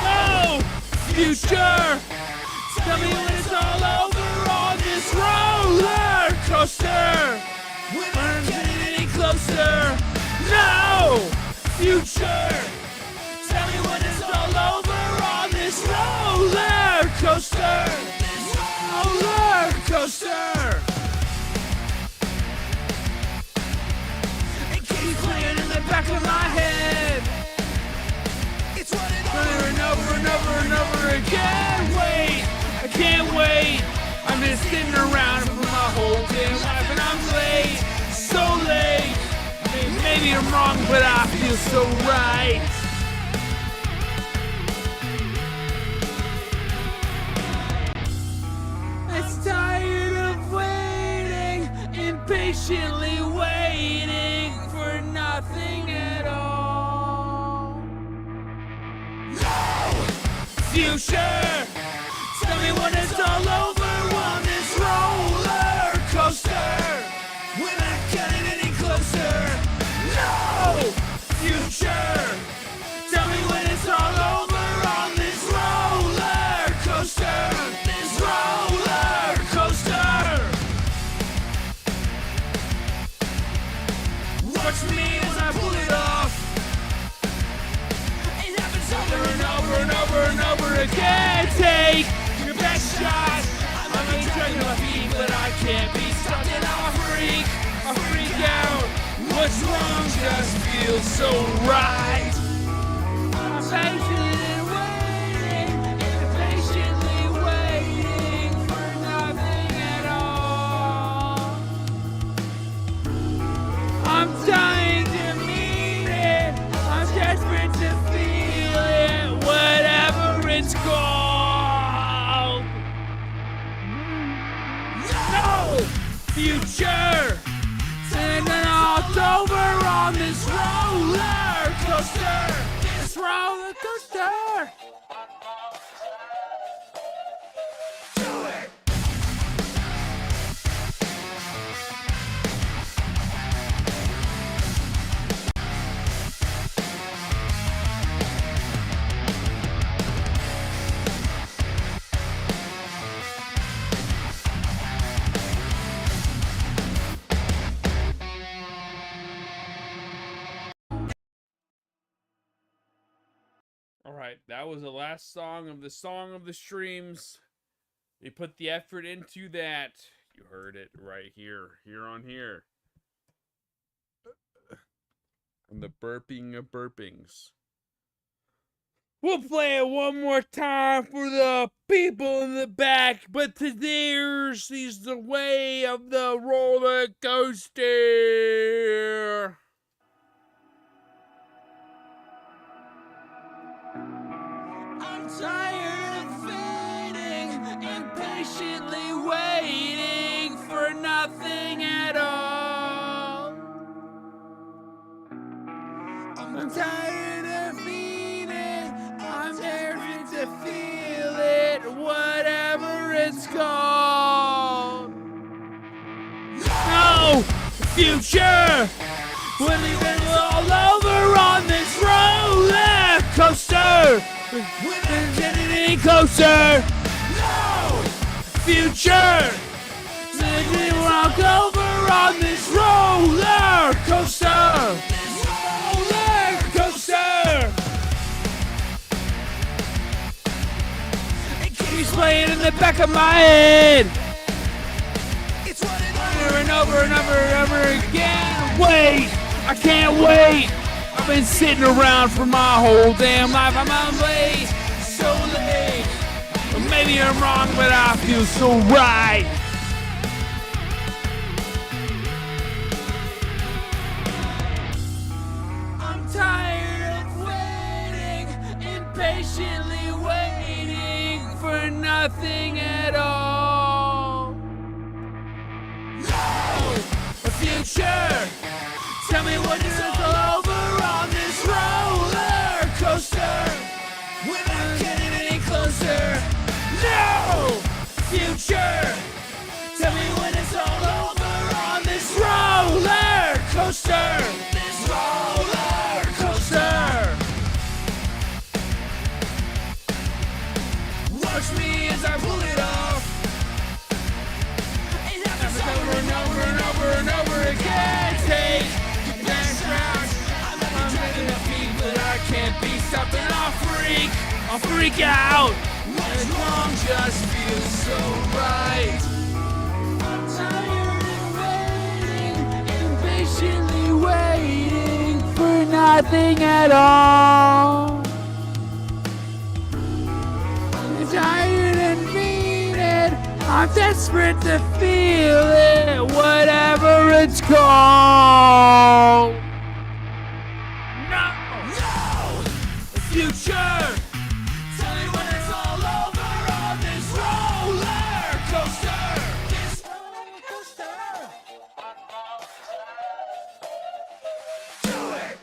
No future. Tell me when it's all over on this roller coaster. When I'm getting any closer. No future. Tell me when it's all over on this roller coaster. This roller coaster. It keeps playing in the back of my head. It's running over and over and over and over again. Wait, I can't wait. I'm just sitting around for my whole damn life and I'm late, so late. Maybe I'm wrong, but I feel so right. It's tired of waiting, impatiently waiting for nothing at all. No future. Tell me when it's all over on this roller coaster. When I get any closer. No future. Tell me when it's all over on this roller coaster. This roller coaster. Watch me as I pull it off. It happens over and over and over and over again. Take your best shot. I may drag my feet, but I can't be stopped. And I freak out. What's wrong just feels so right. I'm patiently waiting, impatiently waiting for nothing at all. I'm dying to mean it. I'm desperate to feel it, whatever it's called. No future. And then all over on this roller coaster. This roller coaster. Do it. Alright, that was the last song of the streams. We put the effort into that. You heard it right here on here. And the burping of burpings. We'll play it one more time for the people in the back, but theirs is the way of the roller coaster. I'm tired of fading, impatiently waiting for nothing at all. I'm tired of feeling, I'm desperate to feel it, whatever it's called. No future, we're leaving all over on this roller coaster. We're getting any closer. No future. We'll walk over on this roller coaster. This roller playing in the back of my head. Over and over and over and over again. Wait, I can't wait. I've been sitting around for my whole damn life. I'm late, so late. Well, maybe I'm wrong, but I feel so right. I'm tired of waiting, impatiently waiting for nothing at all. No! A future! Tell me when it's all over on this roller coaster without getting any closer. No! Future! Tell me when it's all over on this roller coaster. This roller coaster. Watch me as I pull it off. It happens over and over and over and over again. Take the next round. I'm dragging the feet, but I can't be stopped, and I'll freak out. The song just feels so right. I'm tired of waiting, impatiently waiting for nothing at all. I'm tired and needed. I'm desperate to feel it, whatever it's called. No! The future! Tell me when it's all over on this roller coaster! This roller coaster! Do it!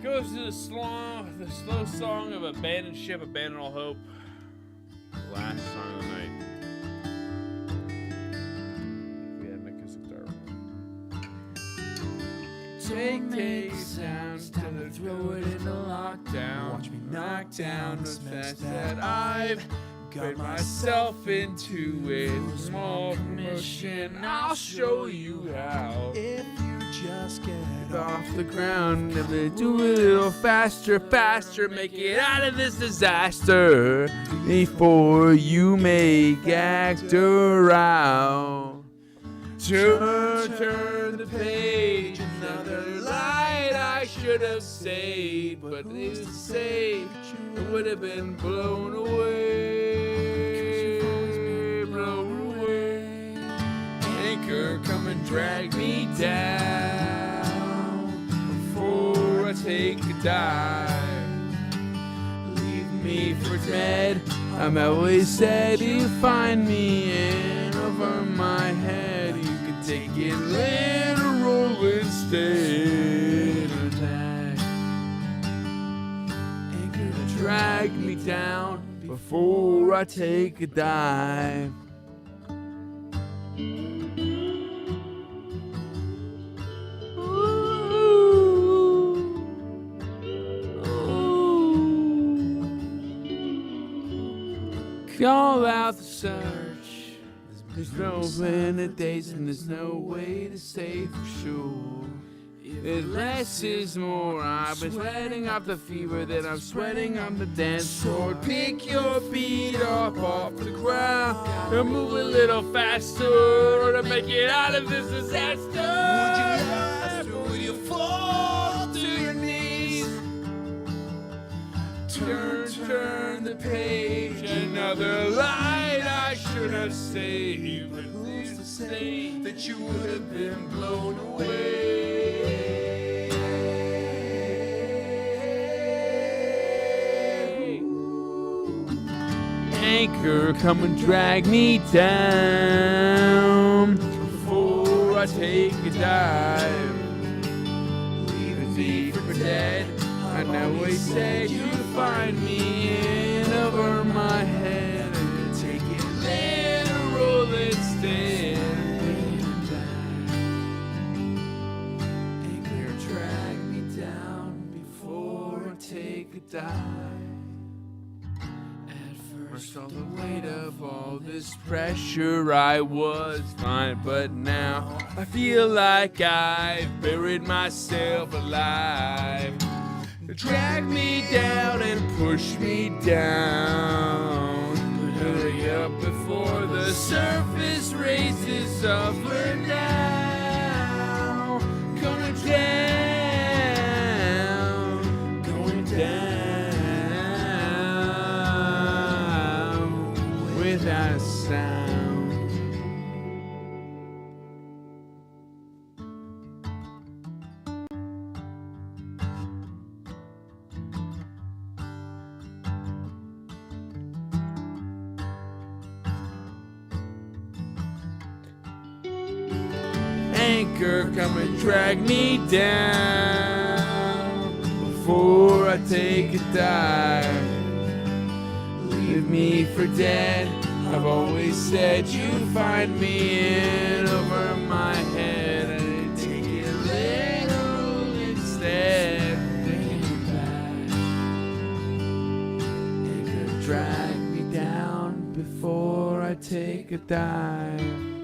Goes to the slow song of Abandoned Ship, Abandon All Hope. Last song of the night. We had an acoustic guitar. Take sounds till they throw it into lockdown. Watch me knock down the mess that I've got myself into with small permission. I'll show you how. If you just get Off the ground, and they do it a little faster, make it out of this disaster before you make act around. Turn the page, another light I should have saved, but needless to say, it would have been blown away. Anchor, come and drag me down before I take a dive. Leave me for dead. I'm always said you find me in over my head. You can take it literal instead. Anchor, drag me down before I take a dive. Call out the search. There's no planet days and there's no way to say for sure. If less is more, I've been sweating off the fever that I'm sweating on the dance floor. Pick your feet up off the ground and move a little faster to make it out of this disaster. Would you laugh or will you fall to your knees? Turn the page, another light I should have saved. But who's to say that you would have been blown away? Anchor, come and drag me down before I take a dive. Leaving me for dead. I know we said you'd find me in over my head and take it a dive. At first, all the weight of all this pressure, I was fine, but now I feel like I've buried myself alive. Drag me down and push me down. But hurry up before the surface raises suffer now. Going down, going down without a sound. Anchor, come and drag me down before I take a dive. Leave me for dead. I've always said you'd find me in over my head. I take it literal instead. Take it back. Anchor, drag me down before I take a dive.